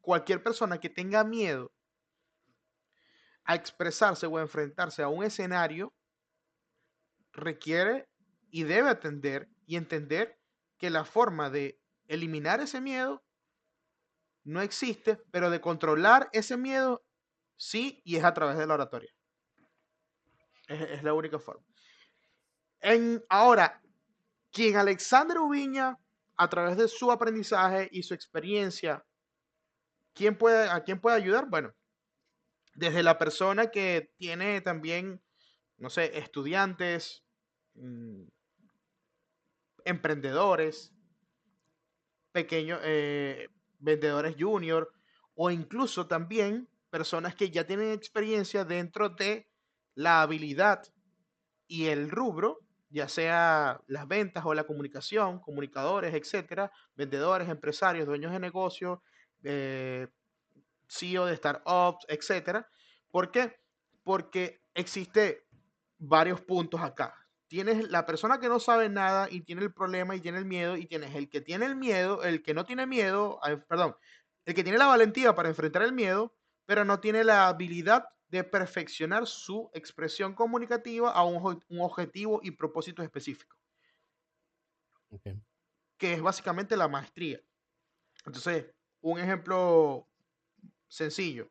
cualquier persona que tenga miedo a expresarse o a enfrentarse a un escenario requiere y debe atender y entender que la forma de eliminar ese miedo no existe, pero de controlar ese miedo sí, y es a través de la oratoria. Es la única forma. Ahora, quien Alexander Ubiña, a través de su aprendizaje y su experiencia, ¿a quién puede ayudar? Bueno, desde la persona que tiene también, no sé, estudiantes, mmm, emprendedores, pequeños vendedores junior, o incluso también personas que ya tienen experiencia dentro de la habilidad y el rubro, ya sea las ventas o la comunicación, comunicadores, etcétera, vendedores, empresarios, dueños de negocios, eh, CEO de startups, etcétera. ¿Por qué? Porque existe varios puntos acá. Tienes la persona que no sabe nada y tiene el problema y tiene el miedo, y tienes el que tiene el miedo, el que no tiene miedo, perdón, el que tiene la valentía para enfrentar el miedo, pero no tiene la habilidad de perfeccionar su expresión comunicativa a un objetivo y propósito específico, Ok. que es básicamente la maestría. Entonces, un ejemplo sencillo.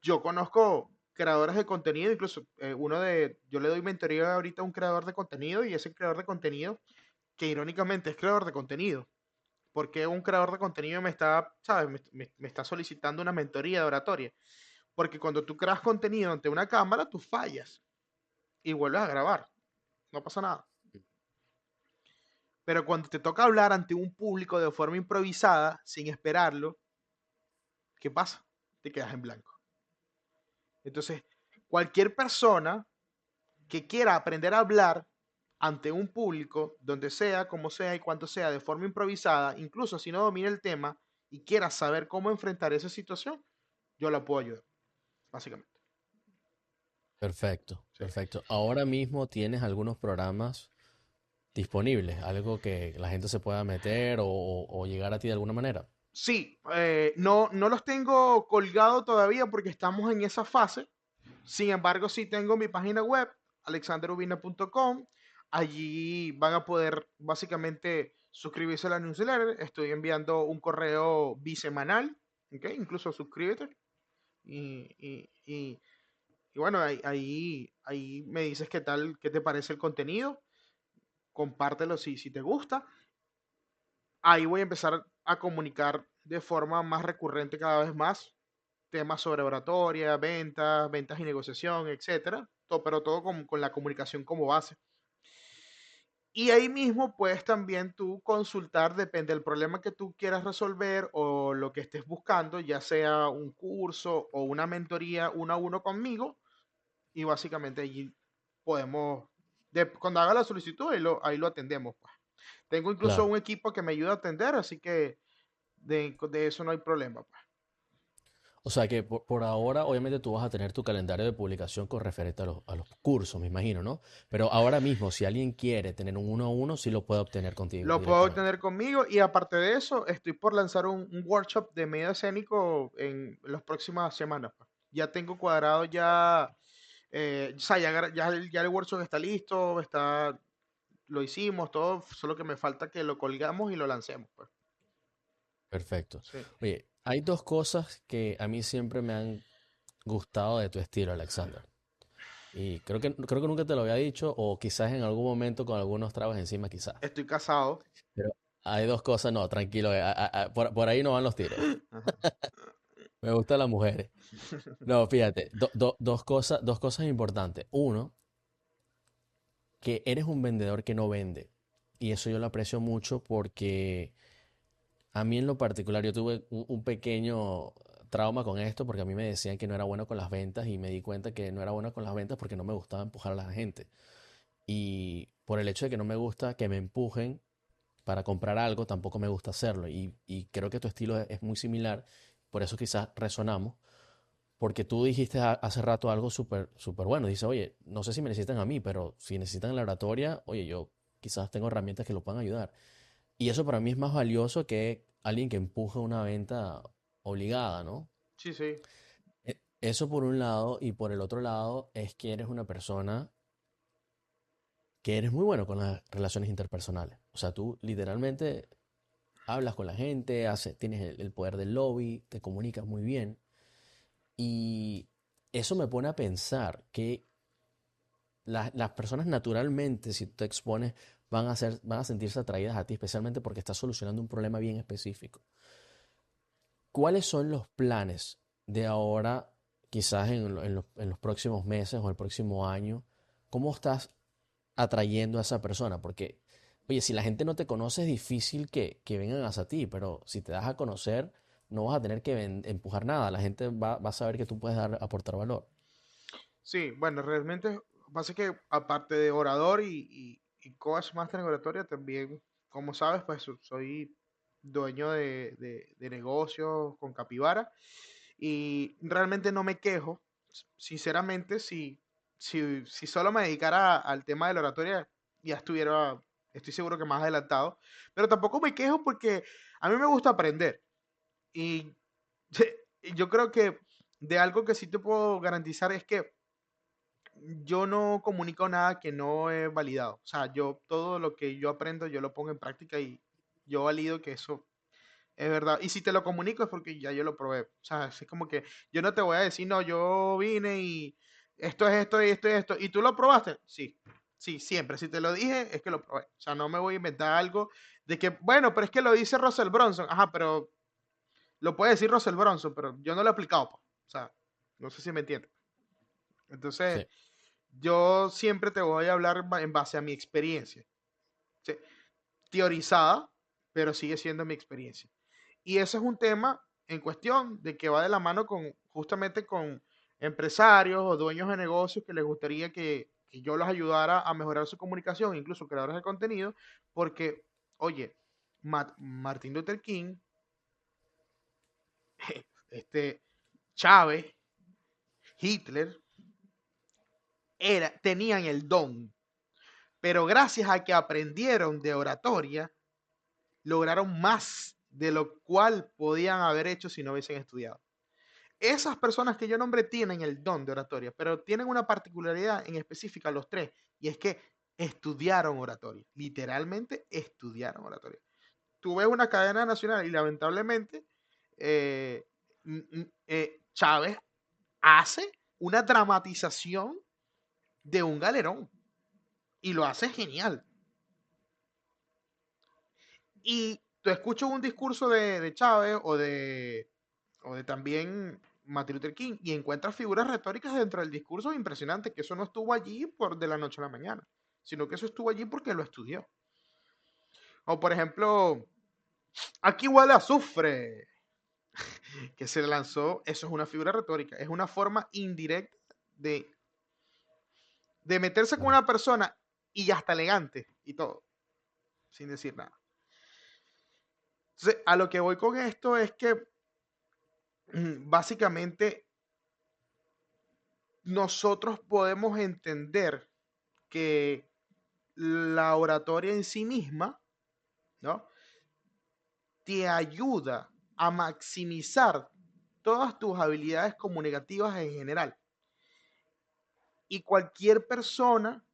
Yo conozco creadores de contenido, incluso yo le doy mentoría ahorita a un creador de contenido, y ese creador de contenido, que irónicamente es creador de contenido, porque un creador de contenido me está, ¿sabes? Me está solicitando una mentoría de oratoria. Porque cuando tú creas contenido ante una cámara, tú fallas y vuelves a grabar. No pasa nada. Pero cuando te toca hablar ante un público de forma improvisada, sin esperarlo, ¿qué pasa? Te quedas en blanco. Entonces, cualquier persona que quiera aprender a hablar ante un público, donde sea, como sea y cuanto sea, de forma improvisada, incluso si no domina el tema y quiera saber cómo enfrentar esa situación, yo la puedo ayudar, básicamente. Perfecto, Sí. perfecto. Ahora mismo tienes algunos programas. disponibles, algo que la gente se pueda meter o llegar a ti de alguna manera. Sí, no los tengo colgado todavía porque estamos en esa fase. Sin embargo, sí tengo mi página web, alexanderubina.com. Allí van a poder básicamente suscribirse a la newsletter. Estoy enviando un correo bisemanal, ¿ok? Incluso suscríbete. Y, y- y- y bueno, ahí me dices qué tal, qué te parece el contenido. Compártelo si te gusta. Ahí voy a empezar a comunicar de forma más recurrente cada vez más temas sobre oratoria, ventas y negociación, etcétera. Pero todo con la comunicación como base. Y ahí mismo puedes también tú consultar, depende del problema que tú quieras resolver o lo que estés buscando, ya sea un curso o una mentoría uno a uno conmigo. Y básicamente allí podemos, cuando haga la solicitud, ahí lo atendemos, pues. Tengo incluso Claro. un equipo que me ayuda a atender, así que de eso no hay problema, pues. O sea que por ahora, obviamente tú vas a tener tu calendario de publicación con referente a los cursos, me imagino, ¿no? Pero ahora mismo, si alguien quiere tener un uno a uno, sí lo puede obtener contigo Lo puedo directamente. tener conmigo y aparte de eso, estoy por lanzar un workshop de medio escénico en las próximas semanas, pues. Ya tengo cuadrado o sea, ya el workshop está listo, lo hicimos, todo, solo que me falta que lo colgamos y lo lancemos, pues. Perfecto. Sí. Oye, hay dos cosas que a mí siempre me han gustado de tu estilo, Alexander. Y creo que nunca te lo había dicho, o quizás en algún momento con algunos tragos encima, quizás. Estoy casado. Pero hay dos cosas, no, tranquilo, por ahí no van los tiros. Ajá. Me gustan las mujeres. No, fíjate, dos cosas importantes. Uno, que eres un vendedor que no vende. Y eso yo lo aprecio mucho porque a mí en lo particular yo tuve un pequeño trauma con esto porque a mí me decían que no era bueno con las ventas y me di cuenta que no era bueno con las ventas porque no me gustaba empujar a la gente. Y por el hecho de que no me gusta que me empujen para comprar algo, tampoco me gusta hacerlo. Y creo que tu estilo es muy similar, por eso quizás resonamos, porque tú dijiste hace rato algo súper súper bueno. Dice, oye, no sé si me necesitan a mí, pero si necesitan la oratoria, oye, yo quizás tengo herramientas que lo puedan ayudar. Y eso para mí es más valioso que alguien que empuje una venta obligada, ¿no? Sí, sí. Eso por un lado, y por el otro lado es que eres una persona que eres muy bueno con las relaciones interpersonales. O sea, tú literalmente hablas con la gente, tienes el poder del lobby, te comunicas muy bien. Y eso me pone a pensar que las personas naturalmente, si tú te expones, van a sentirse atraídas a ti, especialmente porque estás solucionando un problema bien específico. ¿Cuáles son los planes de ahora, quizás en los próximos meses o el próximo año? ¿Cómo estás atrayendo a esa persona? Porque, oye, si la gente no te conoce es difícil que vengan hacia ti, pero si te das a conocer, no vas a tener que empujar nada. La gente va a saber que tú puedes aportar valor. Sí, bueno, realmente pasa que aparte de orador y coach master en oratoria, también, como sabes, pues soy dueño de negocios con Capibara y realmente no me quejo. Sinceramente, si solo me dedicara al tema de la oratoria, ya estoy seguro que más adelantado, pero tampoco me quejo porque a mí me gusta aprender y y yo creo que de algo que sí te puedo garantizar es que yo no comunico nada que no he validado. O sea, yo todo lo que yo aprendo, yo lo pongo en práctica y yo valido que eso es verdad. Y si te lo comunico es porque ya yo lo probé. O sea, es como que yo no te voy a decir, no, yo vine y esto es esto y esto y esto. ¿Y tú lo probaste? Sí, sí, siempre. Si te lo dije, es que lo probé. O sea, no me voy a inventar algo de que, bueno, pero es que lo dice Russell Bronson. Ajá, pero lo puede decir Russell Bronson, pero yo no lo he aplicado, po. O sea, no sé si me entiendes. Entonces, Sí. yo siempre te voy a hablar en base a mi experiencia. ¿Sí? Teorizada, pero sigue siendo mi experiencia. Y ese es un tema en cuestión de que va de la mano justamente con empresarios o dueños de negocios que les gustaría que yo los ayudara a mejorar su comunicación, incluso creadores de contenido, porque, oye, Martin Luther King, este, Chávez, Hitler, tenían el don pero gracias a que aprendieron de oratoria, lograron más de lo cual podían haber hecho si no hubiesen estudiado. Esas personas que yo nombré tienen el don de oratoria, pero tienen una particularidad en específica los tres, y es que estudiaron oratoria, literalmente estudiaron oratoria. Tú ves una cadena nacional y lamentablemente eh, Chávez hace una dramatización de un galerón y lo hace genial. Y tú escuchas un discurso de Chávez o de también Martin Luther King y encuentras figuras retóricas dentro del discurso impresionante, que eso no estuvo allí por de la noche a la mañana, sino que eso estuvo allí porque lo estudió. O por ejemplo, aquí huele a azufre, que se lanzó, eso es una figura retórica, es una forma indirecta de, de meterse con Claro. una persona y hasta elegante y todo, sin decir nada. Entonces, a lo que voy con esto es que básicamente nosotros podemos entender que la oratoria en sí misma, ¿no? Te ayuda a maximizar todas tus habilidades comunicativas en general. Y cualquier persona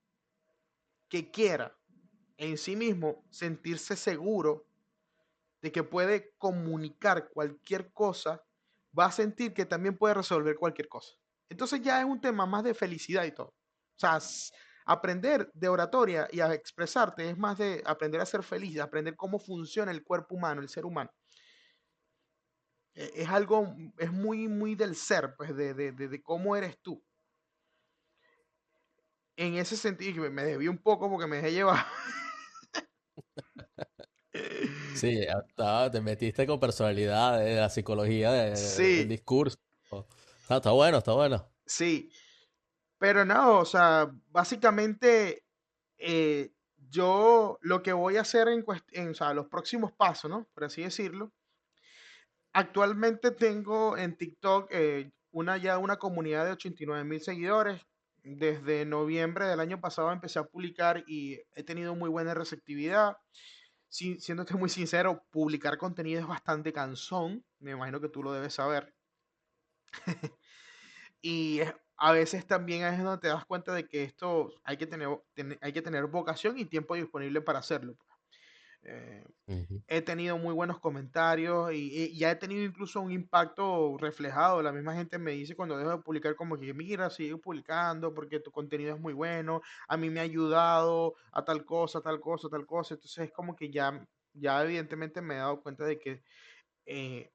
que quiera en sí mismo sentirse seguro de que puede comunicar cualquier cosa, va a sentir que también puede resolver cualquier cosa. Entonces ya es un tema más de felicidad y todo. O sea, aprender de oratoria y a expresarte es más de aprender a ser feliz, de aprender cómo funciona el cuerpo humano, el ser humano. Es algo, es muy, muy del ser, pues de cómo eres tú. En ese sentido, me debí un poco porque me dejé llevar. Sí, te metiste con personalidad de la psicología del Sí, discurso. Está bueno, está bueno. sí. Pero no, o sea, básicamente yo lo que voy a hacer o sea, los próximos pasos, ¿no? Por así decirlo. Actualmente tengo en TikTok una comunidad de 89.000 seguidores. Desde noviembre del año pasado empecé a publicar y he tenido muy buena receptividad. Siéndote muy sincero, publicar contenido es bastante cansón. Me imagino que tú lo debes saber. Y a veces también es donde te das cuenta de que esto hay que tener vocación y tiempo disponible para hacerlo. Eh, Ujú. He tenido muy buenos comentarios y ya he tenido incluso un impacto reflejado. La misma gente me dice cuando dejo de publicar como que mira, sigue publicando porque tu contenido es muy bueno, a mí me ha ayudado a tal cosa, tal cosa, tal cosa. Entonces es como que ya evidentemente me he dado cuenta de que eh,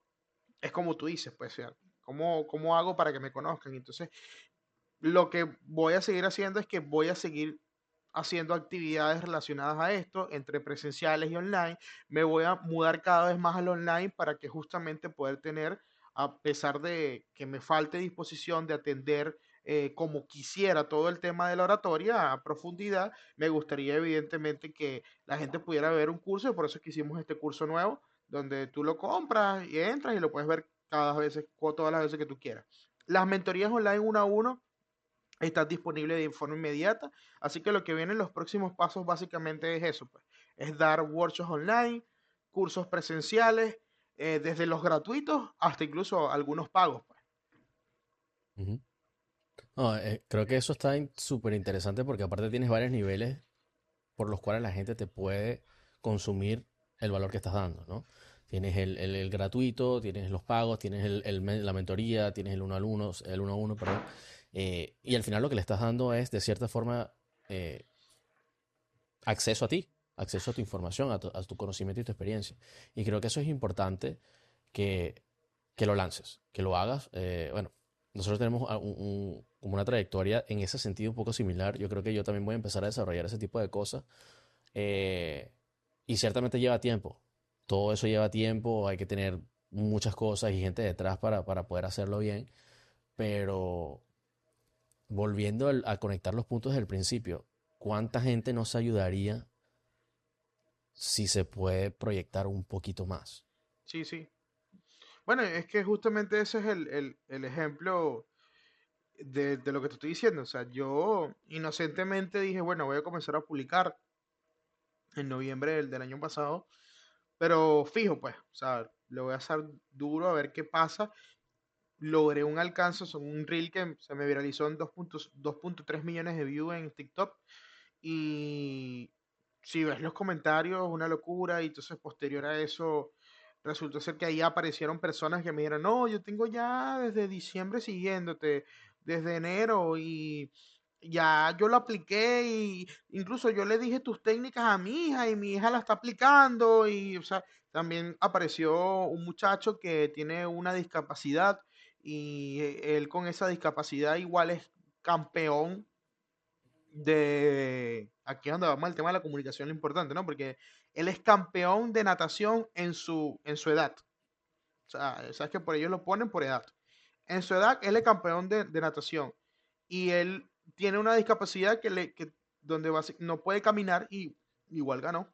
es como tú dices, pues, o sea, ¿cómo hago para que me conozcan? Entonces lo que voy a seguir haciendo es que voy a seguir haciendo actividades relacionadas a esto, entre presenciales y online. Me voy a mudar cada vez más al online para que justamente poder tener, a pesar de que me falte disposición de atender como quisiera todo el tema de la oratoria a profundidad, me gustaría evidentemente que la gente pudiera ver un curso y por eso es que hicimos este curso nuevo, donde tú lo compras y entras y lo puedes ver todas las veces que tú quieras. Las mentorías online uno a uno está disponible de forma inmediata. Así que lo que viene en los próximos pasos básicamente es eso, pues. Es dar workshops online, cursos presenciales, desde los gratuitos hasta incluso algunos pagos, pues. Ujú. No, creo que eso está súper interesante porque aparte tienes varios niveles por los cuales la gente te puede consumir el valor que estás dando, ¿no? Tienes el gratuito, tienes los pagos, tienes la mentoría, tienes el uno a uno, perdón. Y al final lo que le estás dando es, de cierta forma, eh, acceso a ti, acceso a tu información, a tu conocimiento y tu experiencia. Y creo que eso es importante que, que lo lances, que lo hagas. Bueno, nosotros tenemos como una trayectoria en ese sentido un poco similar. Yo creo que yo también voy a empezar a desarrollar ese tipo de cosas. eh, y ciertamente lleva tiempo. Todo eso lleva tiempo, hay que tener muchas cosas y gente detrás para poder hacerlo bien. Pero volviendo a conectar los puntos del principio, ¿cuánta gente nos ayudaría si se puede proyectar un poquito más? Sí, sí. Bueno, es que justamente ese es el ejemplo. de lo que te estoy diciendo. O sea, yo inocentemente dije, bueno, voy a comenzar a publicar en noviembre del año pasado, pero fijo, pues, o sea, le voy a hacer duro a ver qué pasa. Logré un alcance, son un reel que se me viralizó en 2.3 millones de views en TikTok. Y si ves los comentarios, una locura. Y entonces, posterior a eso, resultó ser que ahí aparecieron personas que me dijeron: no, yo tengo ya desde diciembre siguiéndote, desde enero, y ya yo lo apliqué. Y incluso yo le dije tus técnicas a mi hija y mi hija la está aplicando. Y, o sea, también apareció un muchacho que tiene una discapacidad, y él con esa discapacidad igual es campeón aquí es donde vamos al tema de la comunicación, lo importante, ¿no? Porque él es campeón de natación en su edad. O sea, sabes que por ellos lo ponen por edad. En su edad, él es campeón de natación. Y él tiene una discapacidad donde no puede caminar, y igual ganó.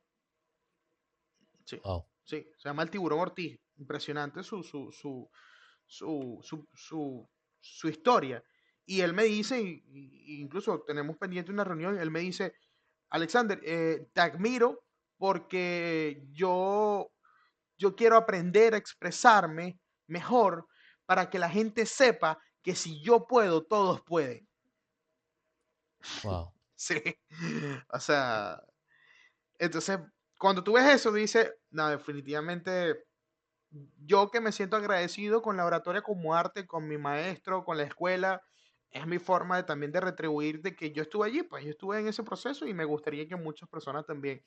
Sí, Wow, sí. Se llama el Tiburón Ortiz. Impresionante su historia. Y él me dice, incluso tenemos pendiente una reunión, él me dice: Alexander, te admiro porque yo quiero aprender a expresarme mejor para que la gente sepa que si yo puedo, todos pueden. wow. Sí. O sea, entonces, cuando tú ves eso, dices, no, definitivamente, yo que me siento agradecido con la oratoria como arte, con mi maestro, con la escuela, es mi forma también de retribuir de que yo estuve allí, pues yo estuve en ese proceso, y me gustaría que muchas personas también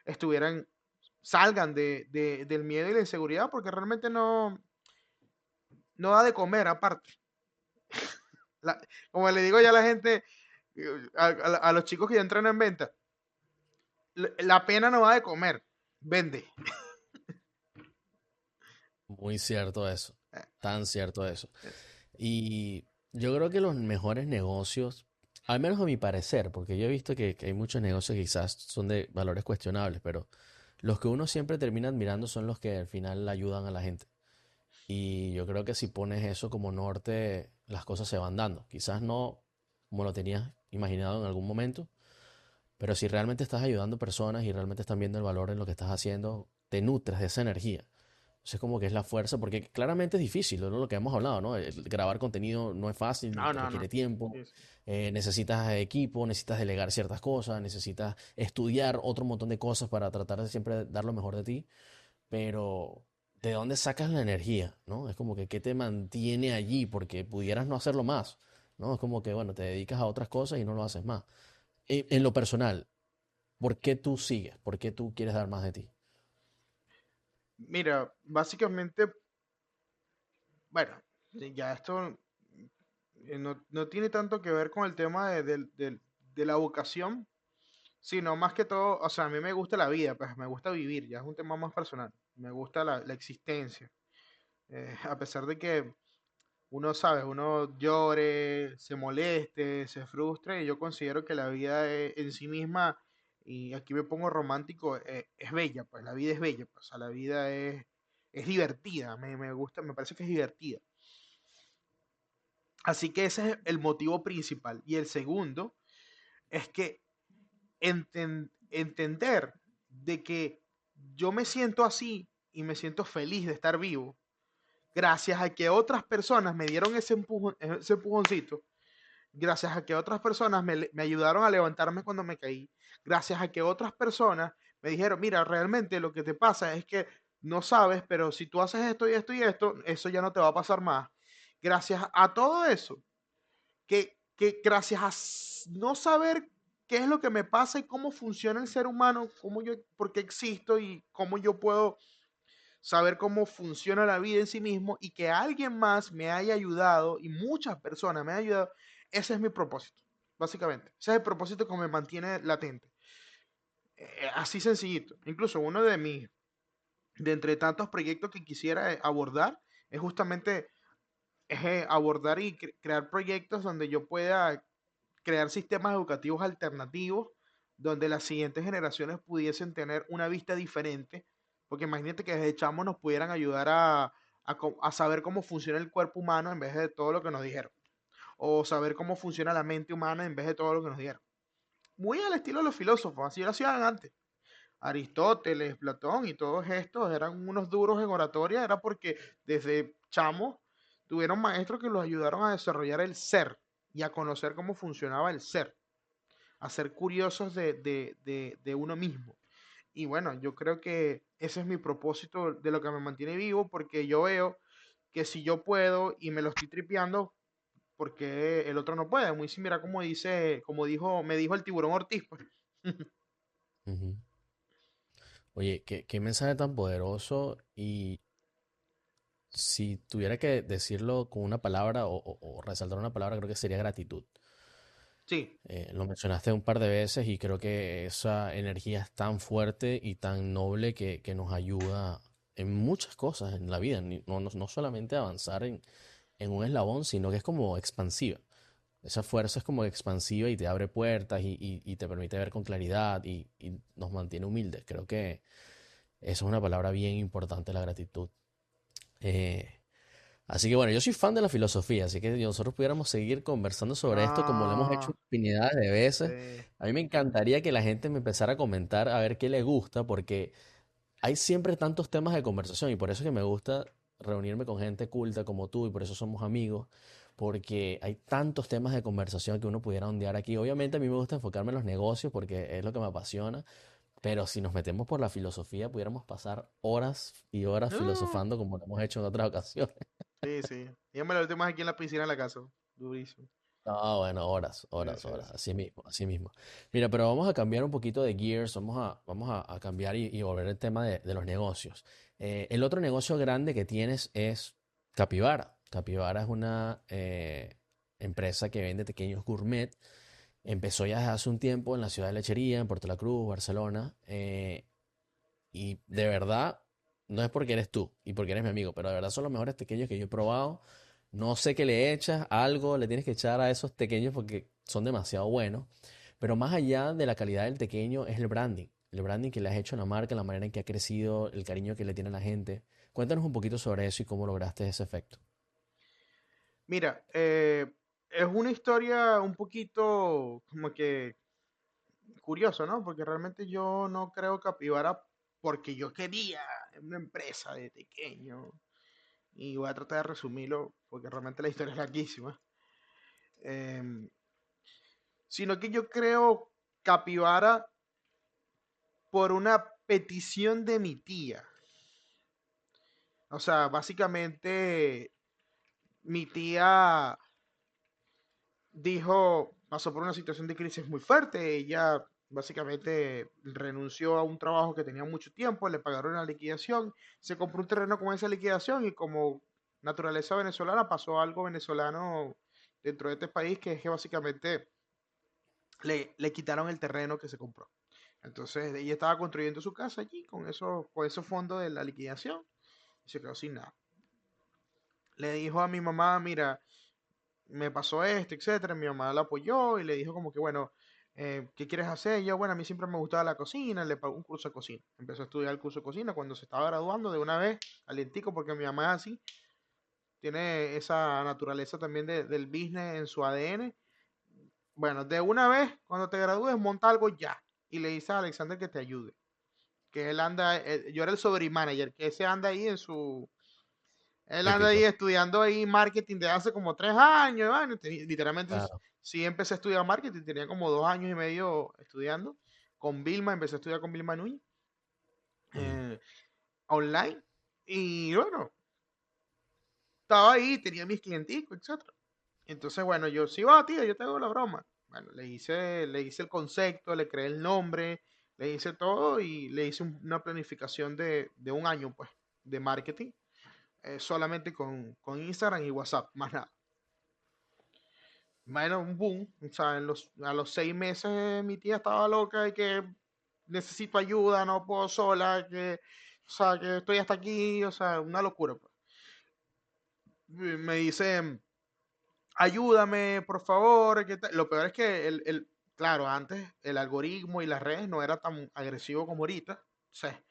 estuvieran, salgan del miedo y la inseguridad, porque realmente no da de comer aparte. La- Como le digo ya a la gente, a los chicos que ya entran en venta, la pena no va de comer, vende. Muy cierto eso. Eh, Tan cierto eso. eh, Y yo creo que los mejores negocios, al menos a mi parecer, porque yo he visto que hay muchos negocios que quizás son de valores cuestionables, pero los que uno siempre termina admirando son los que al final ayudan a la gente. Y yo creo que si pones eso como norte, las cosas se van dando. Quizás no como lo tenías imaginado en algún momento, pero si realmente estás ayudando personas y realmente están viendo el valor en lo que estás haciendo, te nutres de esa energía. Entonces como que es la fuerza, porque claramente es difícil, ¿no? Lo que hemos hablado, ¿no? Grabar contenido no es fácil, no, te no, requiere no. tiempo, Sí, sí. necesitas equipo, necesitas delegar ciertas cosas, necesitas estudiar otro montón de cosas para tratar de siempre dar lo mejor de ti, pero ¿de dónde sacas la energía, ¿no? Es como que ¿qué te mantiene allí? Porque pudieras no hacerlo más, ¿no? Es como que, bueno, te dedicas a otras cosas y no lo haces más. En lo personal, ¿por qué tú sigues? ¿Por qué tú quieres dar más de ti? Mira, básicamente, bueno, ya esto no tiene tanto que ver con el tema de la vocación, sino más que todo, o sea, a mí me gusta la vida, pues me gusta vivir, ya es un tema más personal, me gusta la existencia. A pesar de que uno, sabe, uno llore, se moleste, se frustre, y yo considero que la vida en sí misma, y aquí me pongo romántico, es bella, pues la vida es bella, pues, o sea, la vida es divertida, me gusta, me parece que es divertida. Así que ese es el motivo principal. Y el segundo es que entender de que yo me siento así y me siento feliz de estar vivo gracias a que otras personas me dieron ese empujoncito, gracias a que otras personas me ayudaron a levantarme cuando me caí, gracias a que otras personas me dijeron: mira, realmente lo que te pasa es que no sabes, pero si tú haces esto y esto y esto, eso ya no te va a pasar más. Gracias a todo eso, que gracias a no saber qué es lo que me pasa y cómo funciona el ser humano, por qué existo y cómo yo puedo saber cómo funciona la vida en sí mismo, y que alguien más me haya ayudado y muchas personas me han ayudado, ese es mi propósito, básicamente. Ese es el propósito que me mantiene latente. Así sencillito. Incluso uno de entre tantos proyectos que quisiera abordar, es justamente abordar y crear proyectos donde yo pueda crear sistemas educativos alternativos, donde las siguientes generaciones pudiesen tener una vista diferente, porque imagínate que desde chamos nos pudieran ayudar a saber cómo funciona el cuerpo humano en vez de todo lo que nos dijeron. o saber cómo funciona la mente humana en vez de todo lo que nos dieron. Muy al estilo de los filósofos, así lo hacían antes. Aristóteles, Platón y todos estos eran unos duros en oratoria, era porque desde chamos tuvieron maestros que los ayudaron a desarrollar el ser y a conocer cómo funcionaba el ser, a ser curiosos de uno mismo. Y bueno, yo creo que ese es mi propósito de lo que me mantiene vivo, porque yo veo que si yo puedo y me lo estoy tripeando, porque el otro no puede. Muy similar como dice, como dijo, me dijo el tiburón Ortiz, pues. Ujú. Oye, qué mensaje tan poderoso y si tuviera que decirlo con una palabra o resaltar una palabra, creo que sería gratitud. Sí. Lo mencionaste un par de veces y creo que esa energía es tan fuerte y tan noble que nos ayuda en muchas cosas en la vida, no solamente a avanzar en un eslabón, sino que es como expansiva. Esa fuerza es como expansiva y te abre puertas y te permite ver con claridad y nos mantiene humildes. Creo que eso es una palabra bien importante, la gratitud. Eh, Así que bueno, yo soy fan de la filosofía, así que si nosotros pudiéramos seguir conversando sobre esto como lo hemos hecho No, infinidades de veces. sí. A mí me encantaría que la gente me empezara a comentar a ver qué le gusta, porque hay siempre tantos temas de conversación y por eso es que me gusta reunirme con gente culta como tú y por eso somos amigos, porque hay tantos temas de conversación que uno pudiera ondear aquí. Obviamente a mí me gusta enfocarme en los negocios porque es lo que me apasiona, pero si nos metemos por la filosofía, pudiéramos pasar horas y horas No. filosofando como lo hemos hecho en otras ocasiones. Sí, sí. Dígame la última vez aquí en la piscina de la casa. Durísimo. Ah, bueno, horas, Sí, horas, sí, horas, sí. así mismo, así mismo. Mira, pero vamos a cambiar un poquito de gears, vamos a cambiar y volver el tema de los negocios. El otro negocio grande que tienes es Capivara. Capivara es una empresa que vende pequeños gourmet. Empezó ya desde hace un tiempo en la ciudad de Lechería, en Puerto La Cruz, Barcelona. Y de verdad, no es porque eres tú y porque eres mi amigo, pero de verdad son los mejores pequeños que yo he probado. No sé qué le echas, algo le tienes que echar a esos pequeños porque son demasiado buenos. Pero más allá de la calidad del pequeño es el branding. El branding que le has hecho a la marca, la manera en que ha crecido, el cariño que le tiene a la gente. Cuéntanos un poquito sobre eso y cómo lograste ese efecto. Mira, es una historia un poquito como que curioso, ¿no? Porque realmente yo no creo Capibara porque yo quería una empresa de pequeño. Y voy a tratar de resumirlo porque realmente la historia es larguísima. Em, Sino que yo creo Capibara por una petición de mi tía. O sea, básicamente mi tía dijo, pasó por una situación de crisis muy fuerte, ella básicamente renunció a un trabajo que tenía mucho tiempo, le pagaron la liquidación, se compró un terreno con esa liquidación y como naturaleza venezolana pasó algo venezolano dentro de este país que es que básicamente le quitaron el terreno que se compró. Entonces ella estaba construyendo su casa allí con esos fondos de la liquidación y se quedó sin nada. Le dijo a mi mamá, mira, me pasó esto, etcétera. Mi mamá la apoyó y le dijo como que, bueno, ¿qué quieres hacer? Y yo, bueno, a mí siempre me gustaba la cocina, le pagó un curso de cocina. Empezó a estudiar el curso de cocina cuando se estaba graduando de una vez, calientico, porque mi mamá es así, tiene esa naturaleza también del business en su ADN. Bueno, de una vez, cuando te gradúes, monta algo ya. Y le dice a Alexander que te ayude. Que él anda, yo era el sobrimanager, que ese anda ahí en su, él anda ahí Épico. estudiando ahí marketing de hace como 3 años, bueno, literalmente Claro. sí empecé a estudiar marketing, tenía como 2 años y medio estudiando. Con Vilma, empecé a estudiar con Vilma Núñez, Ujú. eh, online. Y bueno, estaba ahí, tenía mis clienticos, etcétera. Entonces, bueno, yo sí, va, tío, yo te hago la broma. Bueno, le hice el concepto, le creé el nombre, le hice todo y le hice una planificación de un año, pues, de marketing, solamente con Instagram y WhatsApp, más nada. Bueno, un boom. O sea, a los 6 meses mi tía estaba loca y que necesito ayuda, no puedo sola, o sea, que estoy hasta aquí, o sea, una locura, pues. Me dice, ayúdame, por favor. Lo peor es que claro, antes el algoritmo y las redes no era tan agresivo como ahorita. O sea,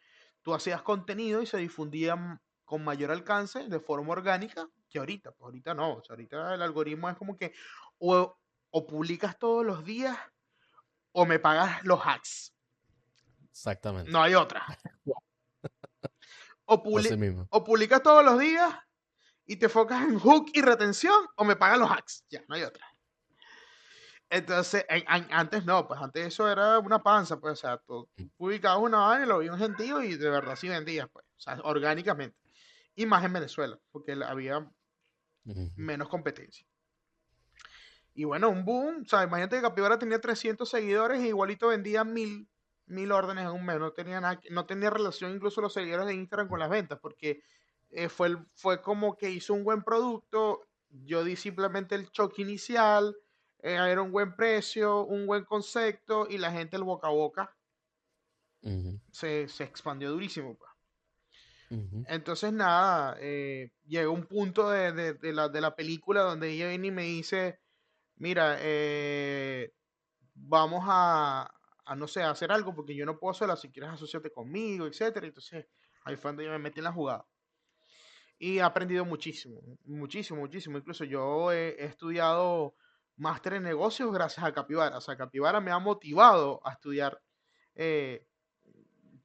tú hacías contenido y se difundía con mayor alcance, de forma orgánica. que ahorita, pues ahorita no, o sea, ahorita el algoritmo es como que o, o publicas todos los días o me pagas los hacks, Exactamente. no hay otra. O, Así mismo. o publicas todos los días y te enfocas en hook y retención o me pagas los hacks, ya, no hay otra. Entonces, antes no, pues antes eso era una panza, pues, o sea, tú publicabas una vaina y lo vi un gentío y de verdad sí vendías, pues, o sea, orgánicamente. Y más en Venezuela, porque había Ujú. menos competencia. Y bueno, un boom, o sea, imagínate que Capibara tenía 300 seguidores e igualito vendía 1000 órdenes en un mes, no tenía nada, no tenía relación incluso los seguidores de Instagram con las ventas, porque fue como que hizo un buen producto, yo di simplemente el choque inicial, era un buen precio, un buen concepto y la gente el boca a boca Ujú. se expandió durísimo, pues. Ujú. Entonces, nada, llegó un punto de la película donde ella viene y me dice, mira, vamos no sé, a hacer algo porque yo no puedo sola, si quieres asociarte conmigo, etcétera. Entonces, ahí fue donde yo me metí en la jugada. Y he aprendido muchísimo, muchísimo, muchísimo. Incluso yo he estudiado máster en negocios gracias a Capivara. O sea, Capivara me ha motivado a estudiar eh,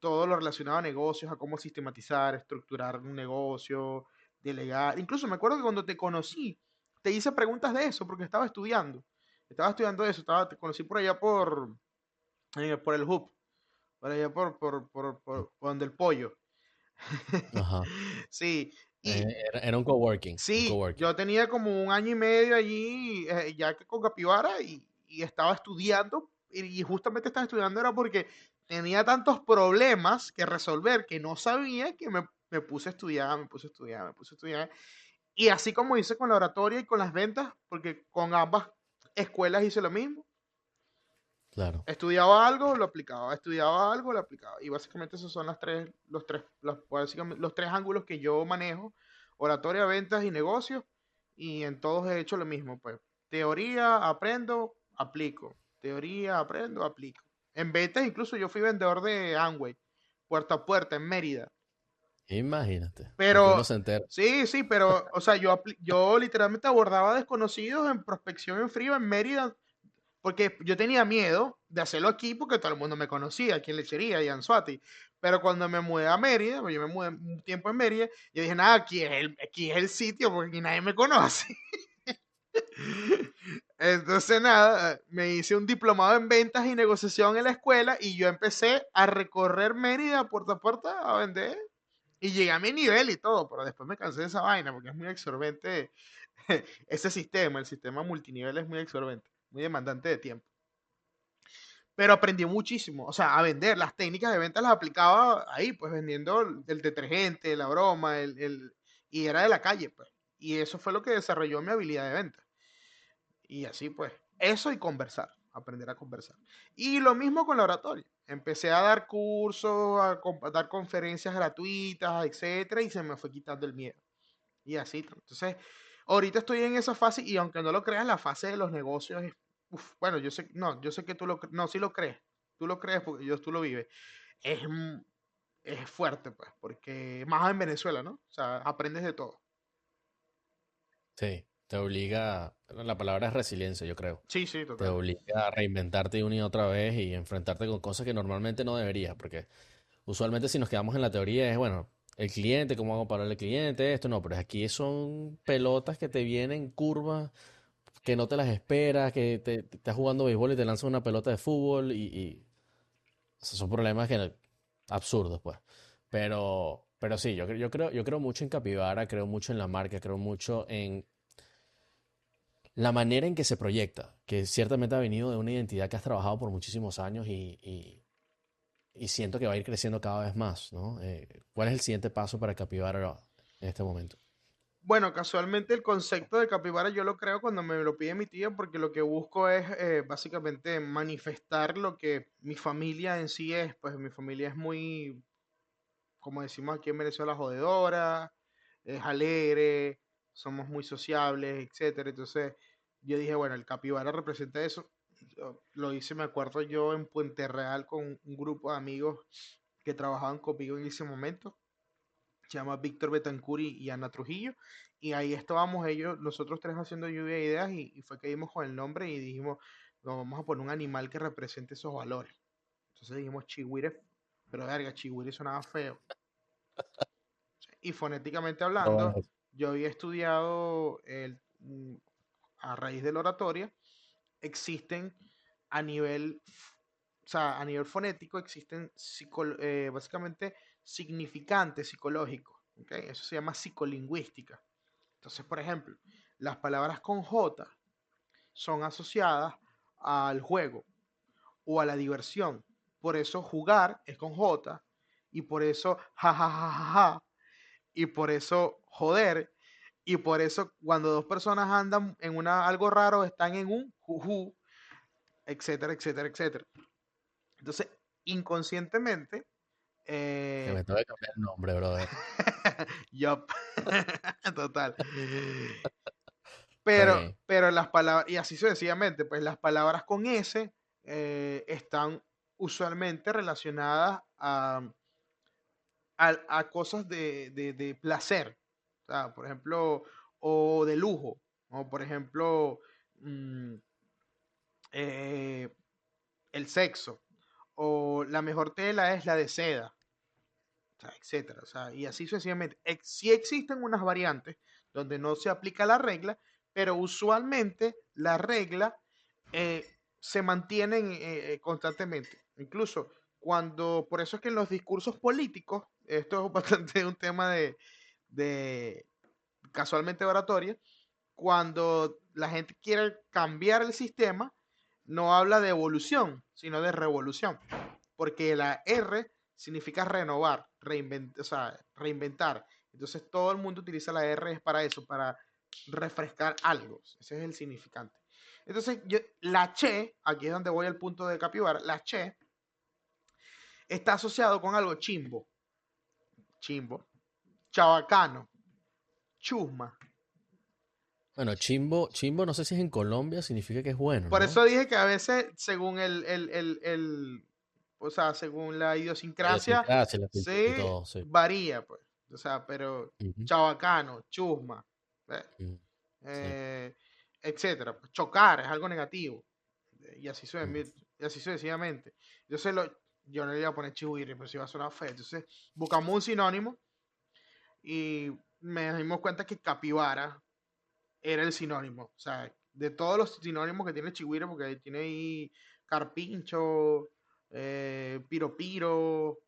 todo lo relacionado a negocios, a cómo sistematizar, estructurar un negocio, delegar. Incluso me acuerdo que cuando te conocí, te hice preguntas de eso porque estaba estudiando. Estaba estudiando eso, te conocí por allá por el hub, por allá por donde el pollo. Ajá. Sí, y Era un coworking, un sí, coworking. yo tenía como un año y medio allí, ya que con Capivara, y estaba estudiando, y justamente estaba estudiando era porque tenía tantos problemas que resolver que no sabía que me puse a estudiar, me puse a estudiar, me puse a estudiar. Y así como hice con la oratoria y con las ventas, porque con ambas escuelas hice lo mismo, Claro. estudiaba algo, lo aplicaba, estudiaba algo, lo aplicaba. Y básicamente esos son básicamente los tres ángulos que yo manejo, oratoria, ventas y negocios, y en todos he hecho lo mismo, pues. Teoría, aprendo, aplico. Teoría, aprendo, aplico. En ventas incluso yo fui vendedor de Amway, puerta a puerta, en Mérida. Imagínate. Aquí uno Pero, se entera. sí, sí, pero, o sea, yo literalmente abordaba desconocidos en prospección en frío en Mérida porque yo tenía miedo de hacerlo aquí porque todo el mundo me conocía aquí en Lechería y en Anzoátegui. Pero cuando me mudé a Mérida, pues yo me mudé un tiempo en Mérida, yo dije, nada, aquí es el sitio porque aquí nadie me conoce. Entonces, nada, me hice un diplomado en ventas y negociación en la escuela y yo empecé a recorrer Mérida puerta a puerta a vender. Y llegué a mi nivel y todo, pero después me cansé de esa vaina porque es muy absorbente ese sistema, el sistema multinivel es muy absorbente, muy demandante de tiempo. Pero aprendí muchísimo, o sea, a vender, las técnicas de venta las aplicaba ahí, pues vendiendo el detergente, la broma, y era de la calle, pues. Y eso fue lo que desarrolló mi habilidad de venta. Y así pues, eso y conversar, aprender a conversar. Y lo mismo con la oratoria. Empecé a dar cursos, a dar conferencias gratuitas, etcétera, y se me fue quitando el miedo. Y así. Entonces, ahorita estoy en esa fase y aunque no lo creas, la fase de los negocios es, bueno, yo sé, no, yo sé que no, sí lo crees. Tú lo crees porque tú lo vives. Es, es fuerte, pues, porque más en Venezuela, ¿no? O sea, aprendes de todo. Sí, te obliga, la palabra es resiliencia, yo creo. Sí, sí, Te total. obliga a reinventarte una y otra vez y enfrentarte con cosas que normalmente no deberías, porque usualmente si nos quedamos en la teoría es, bueno, el cliente, cómo hago para el cliente, esto no, pero aquí son pelotas que te vienen curvas, que no te las esperas, que te estás jugando béisbol y te lanzan una pelota de fútbol y esos son problemas que absurdos, pues. Pero sí, yo creo mucho en Capivara, creo mucho en la marca, creo mucho en la manera en que se proyecta, que ciertamente ha venido de una identidad que has trabajado por muchísimos años y siento que va a ir creciendo cada vez más, ¿no? ¿Cuál es el siguiente paso para Capivara en este momento? Bueno, casualmente el concepto de capibara yo lo creo cuando me lo pide mi tía porque lo que busco es básicamente manifestar lo que mi familia en sí es. Pues mi familia es muy, como decimos aquí en Venezuela, jodedora, es alegre, somos muy sociables, etcétera. Entonces yo dije, bueno, el capibara representa eso. Lo hice, me acuerdo yo, en Puente Real con un grupo de amigos que trabajaban conmigo en ese momento. Se llama Víctor Betancur y Ana Trujillo. Y ahí estábamos nosotros tres haciendo lluvia de ideas y fue que dimos con el nombre y dijimos, "No, vamos a poner un animal que represente esos valores". Entonces dijimos chigüire, pero verga, chigüire sonaba feo. Y fonéticamente No, hablando, bueno, yo había estudiado a raíz de la oratoria, existen a nivel, o sea, a nivel fonético existen básicamente significantes psicológicos, ¿ok? Eso se llama psicolingüística. Entonces, por ejemplo, las palabras con J son asociadas al juego o a la diversión. Por eso jugar es con J y por eso ja, y por eso joder y por eso cuando dos personas andan en algo raro están en un juju, etcétera, etcétera, etcétera. Entonces, inconscientemente, que eh, me tengo que cambiar el nombre, brother. yup, total. Está Pero, bien. pero las palabras, y así sucesivamente, pues las palabras con S están usualmente relacionadas a cosas de placer. O sea, por ejemplo, o de lujo. O por ejemplo, mm, eh, el sexo. O la mejor tela es la de seda. O sea, etcétera. O sea, y así sucesivamente. Sí existen unas variantes donde no se aplica la regla, pero usualmente la regla se mantiene constantemente. Incluso cuando, por eso es que en los discursos políticos, esto es bastante un tema de casualmente oratoria, cuando la gente quiere cambiar el sistema, no habla de evolución, sino de revolución. Porque la R significa renovar, o sea, reinventar. Entonces todo el mundo utiliza la R es para eso, para refrescar algo. Ese es el significante. Entonces, la che, aquí es donde voy al punto de capibara, la che está asociado con algo chimbo, chimbo, chabacano, chusma. Bueno, chimbo, chimbo, no sé si es en Colombia, significa que es bueno, Por eso ¿no? dije que a veces, según o sea, según la La idiosincrasia, idiosincrasia, la cultura y se todo, sí. varía, pues. O sea, pero Ujú, chabacano, chusma, ujú, sí. eh, etcétera. Pues, chocar es algo negativo. Y así, Ujú, y así sucesivamente. Entonces, yo no le iba a poner chihuire, pero si iba a sonar feo. Entonces, buscamos un sinónimo y me dimos cuenta que capibara era el sinónimo. O sea, de todos los sinónimos que tiene Chihuire, porque tiene ahí carpincho, piro,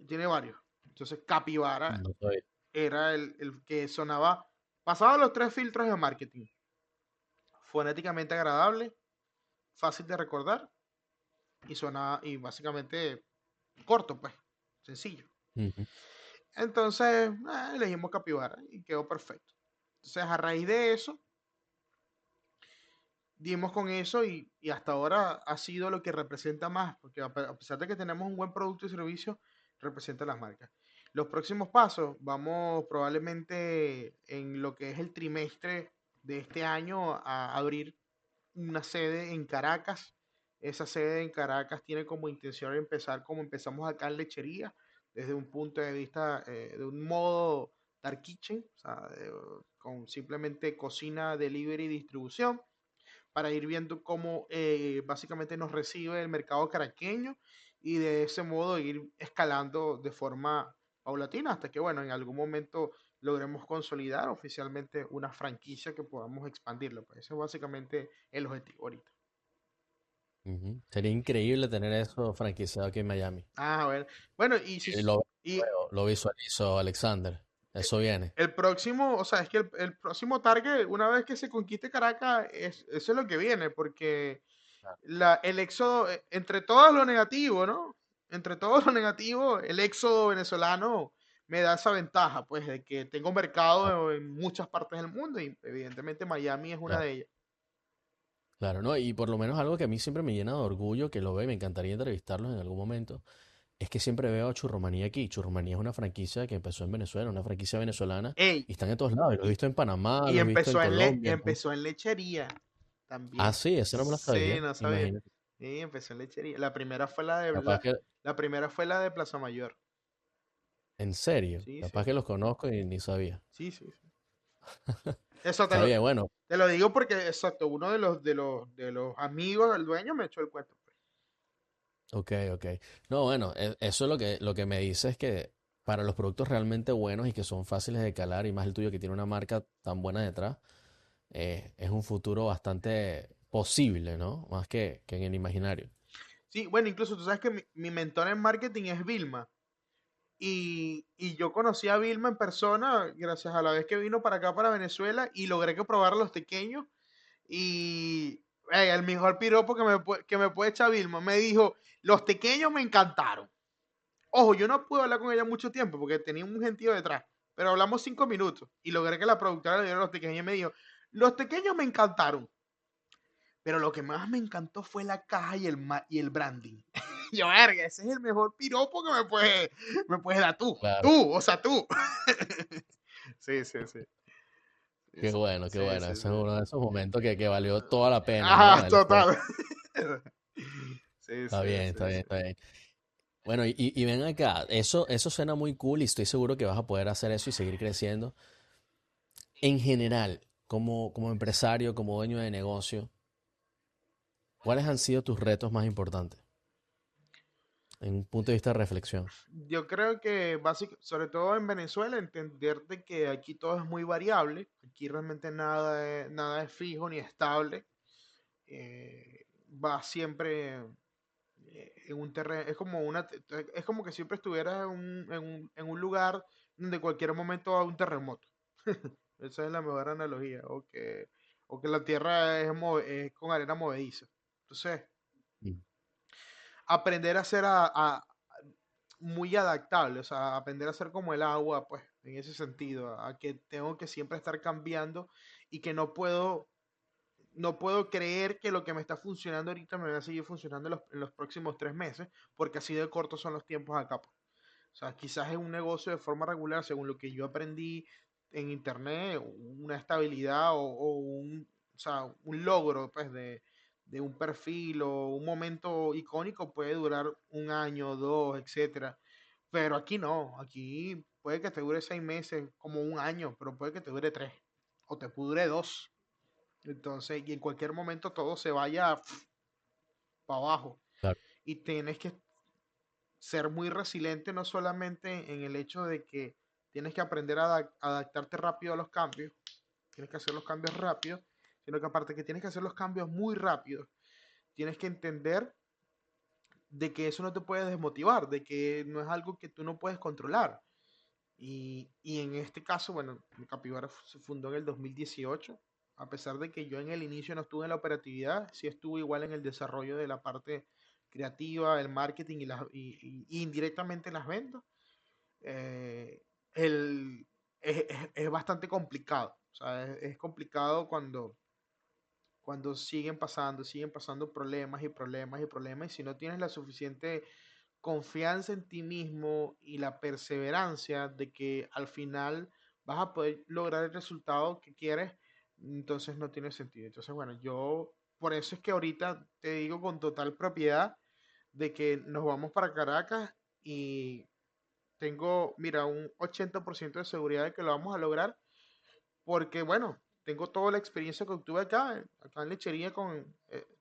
tiene varios. Entonces, capibara no sabía. era el que sonaba, pasaba los tres filtros de marketing. Fonéticamente agradable, fácil de recordar y sonaba, y básicamente corto, pues, sencillo. Ujú, Entonces, elegimos capibara y quedó perfecto. Entonces, a raíz de eso, dimos con eso y hasta ahora ha sido lo que representa más, porque a pesar de que tenemos un buen producto y servicio, representa las marcas. Los próximos pasos, vamos probablemente en lo que es el trimestre de este año a abrir una sede en Caracas. Esa sede en Caracas tiene como intención empezar como empezamos acá en Lechería, desde un punto de vista, de un modo dark kitchen, o sea, con simplemente cocina, delivery y distribución para ir viendo cómo básicamente nos recibe el mercado caraqueño y de ese modo ir escalando de forma paulatina hasta que, bueno, en algún momento logremos consolidar oficialmente una franquicia que podamos expandirlo. Pues ese es básicamente el objetivo ahorita. ujú. Sería increíble tener eso franquiciado aquí en Miami. Ah, bueno. Bueno, y si Y lo y veo, lo visualizo, Alexander. Eso viene. el próximo, o sea, es que el próximo target, una vez que se conquiste Caracas, eso es lo que viene, porque Claro. el éxodo, entre todo lo negativo, ¿no? Entre todo lo negativo, el éxodo venezolano me da esa ventaja, pues, de que tengo Claro, mercado en muchas partes del mundo y evidentemente Miami es una claro. de ellas. Claro, ¿no? Y por lo menos algo que a mí siempre me llena de orgullo, que lo veo y me encantaría entrevistarlos en algún momento, es que siempre veo a Churromanía aquí. Churromanía es una franquicia que empezó en Venezuela, una franquicia venezolana, Ey, y están en todos lados. Y los he y, visto en Panamá, y los he visto en Colombia. empezó en lechería Ah, también. sí, ese no me lo Sí, sabía. no sabía. Imagínate. Sí, empezó en lechería. La primera fue Capaz que, la primera fue la de Plaza Mayor. en serio, Sí, capaz sí. que los conozco y ni sabía. Sí, sí, sí. Eso Está bien, bueno, te lo digo porque, exacto, uno de los amigos del dueño me echó el cuento, pues. ok, ok. No, bueno, eso es lo que me dice es que para los productos realmente buenos y que son fáciles de calar, y más el tuyo que tiene una marca tan buena detrás, es un futuro bastante posible, ¿no? Más que en el imaginario. Sí, bueno, incluso tú sabes que mi mentor en marketing es Vilma. Y yo conocí a Vilma en persona gracias a la vez que vino para acá, para Venezuela, y logré que probara los tequeños. Y el mejor piropo que me puede echar Vilma me dijo, los tequeños me encantaron. Ojo, yo no pude hablar con ella mucho tiempo porque tenía un gentío detrás, pero hablamos 5 minutos y logré que la productora le diera los tequeños y me dijo, los tequeños me encantaron, pero lo que más me encantó fue la caja y el branding. Yo, verga, ese es el mejor piropo que me puedes dar tú. Claro. Tú, o sea, tú. Sí, sí, sí. Sí, Qué sí, bueno, qué sí, bueno. sí, Ese es sí. uno de esos momentos que valió toda la pena, ¿no? Ajá, El esfuerzo. total. Sí, Está sí, bien, sí, está bien, sí. está bien. Bueno, y ven acá, eso suena muy cool y estoy seguro que vas a poder hacer eso y seguir creciendo. En general, como empresario, como dueño de negocio, ¿cuáles han sido tus retos más importantes en un punto de vista de reflexión? Yo creo que sobre todo en Venezuela, entender de que aquí todo es muy variable, aquí realmente nada es fijo ni estable, va siempre en un terreno, es como que siempre estuvieras en un lugar donde en cualquier momento va un terremoto. Esa es la mejor analogía, o que la tierra es con arena movediza. Entonces, Mm. aprender a ser muy adaptable, o sea, aprender a ser como el agua, pues, en ese sentido, a que tengo que siempre estar cambiando y que no puedo creer que lo que me está funcionando ahorita me va a seguir funcionando en los próximos 3 meses, porque así de cortos son los tiempos acá, pues. O sea, quizás es un negocio de forma regular, según lo que yo aprendí en internet, una estabilidad o sea, un logro, pues, de un perfil o un momento icónico puede durar un año, dos, etcétera. Pero aquí no, aquí puede que te dure 6 meses, como un año, pero puede que te dure tres, o te dure dos. Entonces, y en cualquier momento todo se vaya para abajo. Claro, Y tienes que ser muy resiliente, no solamente en el hecho de que tienes que aprender a adaptarte rápido a los cambios, tienes que hacer los cambios rápidos, sino que aparte que tienes que hacer los cambios muy rápidos, tienes que entender de que eso no te puede desmotivar, de que no es algo que tú no puedes controlar. Y en este caso, bueno, Capibara se fundó en el 2018. A pesar de que yo en el inicio no estuve en la operatividad, sí estuve igual en el desarrollo de la parte creativa, el marketing y indirectamente las ventas. eh, es bastante complicado. O sea, es complicado cuando siguen pasando problemas y problemas y problemas, y si no tienes la suficiente confianza en ti mismo y la perseverancia de que al final vas a poder lograr el resultado que quieres, entonces no tiene sentido. Entonces, bueno, yo por eso es que ahorita te digo con total propiedad de que nos vamos para Caracas y tengo, mira, un 80% de seguridad de que lo vamos a lograr porque, bueno, tengo toda la experiencia que obtuve acá en lechería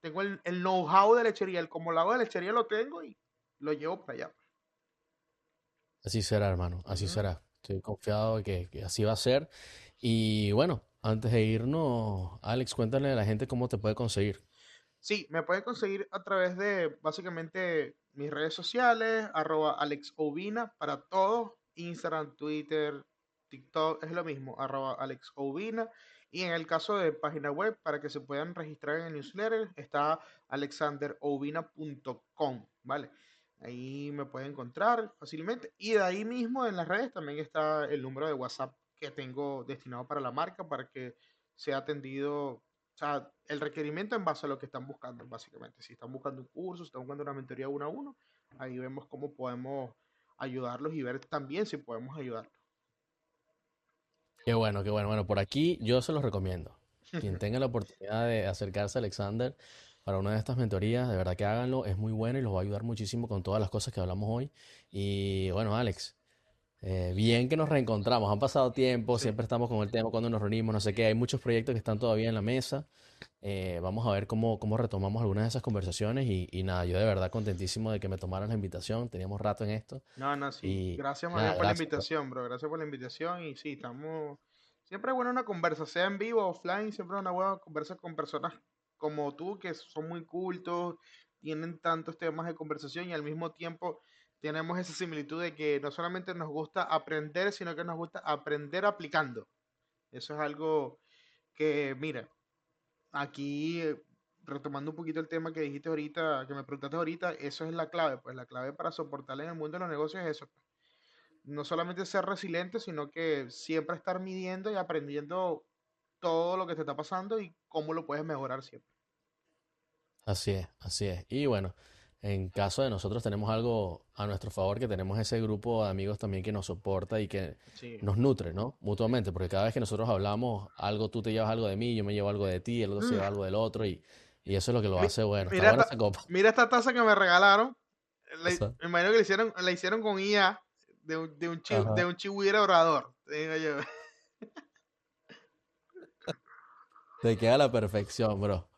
tengo el know-how de lechería, el como lo hago de lechería lo tengo y lo llevo para allá. así será, hermano, así Ujú. será. Estoy confiado de que así va a ser. Y bueno, antes de irnos, Alex, cuéntale a la gente cómo te puede conseguir. Sí, me pueden conseguir a través de básicamente mis redes sociales, @AlexOvina para todos, Instagram, Twitter, TikTok, es lo mismo, @AlexOvina. Y en el caso de página web, para que se puedan registrar en el newsletter, está alexanderovina.com, ¿vale? Ahí me pueden encontrar fácilmente. Y de ahí mismo en las redes también está el número de WhatsApp que tengo destinado para la marca, para que sea atendido, o sea, el requerimiento en base a lo que están buscando, básicamente. Si están buscando un curso, si están buscando una mentoría uno a uno, ahí vemos cómo podemos ayudarlos y ver también si podemos ayudarlos. Qué bueno, qué bueno. Bueno, por aquí yo se los recomiendo. Quien tenga la oportunidad de acercarse a Alexander para una de estas mentorías, de verdad que háganlo, es muy bueno y los va a ayudar muchísimo con todas las cosas que hablamos hoy. Y bueno, Alex, Bien que nos reencontramos, han pasado tiempo, Sí. siempre estamos con el tema cuando nos reunimos, no sé qué, hay muchos proyectos que están todavía en la mesa. Vamos a ver cómo retomamos algunas de esas conversaciones y nada, yo de verdad contentísimo de que me tomaran la invitación, teníamos rato en esto No, no, sí. y Gracias más bien nada, por la gracias, bro. invitación, bro. Gracias por la invitación. Y sí, estamos. Siempre es buena una conversa, sea en vivo o offline, siempre es una buena conversa con personas como tú, que son muy cultos, tienen tantos temas de conversación y al mismo tiempo tenemos esa similitud de que no solamente nos gusta aprender, sino que nos gusta aprender aplicando. Eso es algo que, mira, aquí, retomando un poquito el tema que dijiste ahorita, que me preguntaste ahorita, eso es la clave, pues la clave para soportar en el mundo de los negocios es eso, pues. No solamente ser resiliente, sino que siempre estar midiendo y aprendiendo todo lo que te está pasando y cómo lo puedes mejorar siempre. Así es, así es. Y bueno, en caso de nosotros tenemos algo a nuestro favor, que tenemos ese grupo de amigos también que nos soporta y que Sí. nos nutre, ¿no? Mutuamente, porque cada vez que nosotros hablamos, algo tú te llevas algo de mí, yo me llevo algo de ti, el otro se Mm, lleva algo del otro y eso es lo que lo mi- hace bueno. Está mira, buena esta, esa copa. mira esta taza que me regalaron. Esa. Me imagino que la hicieron con IA de Ajá. un chihuahua orador. Te digo yo. Te queda a la perfección, bro.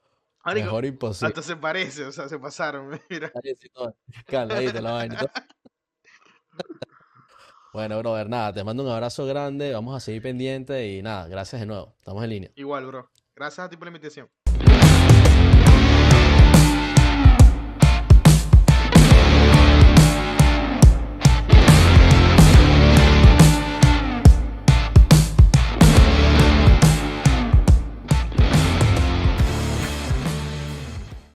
Marico, Mejor imposible. hasta se parece, o sea, se pasaron. Mira. Ahí sí, no, escaladito la vaina. Bueno, brother, nada, te mando un abrazo grande, vamos a seguir pendientes y nada, gracias de nuevo. Estamos en línea. Igual, bro. Gracias a ti por la invitación.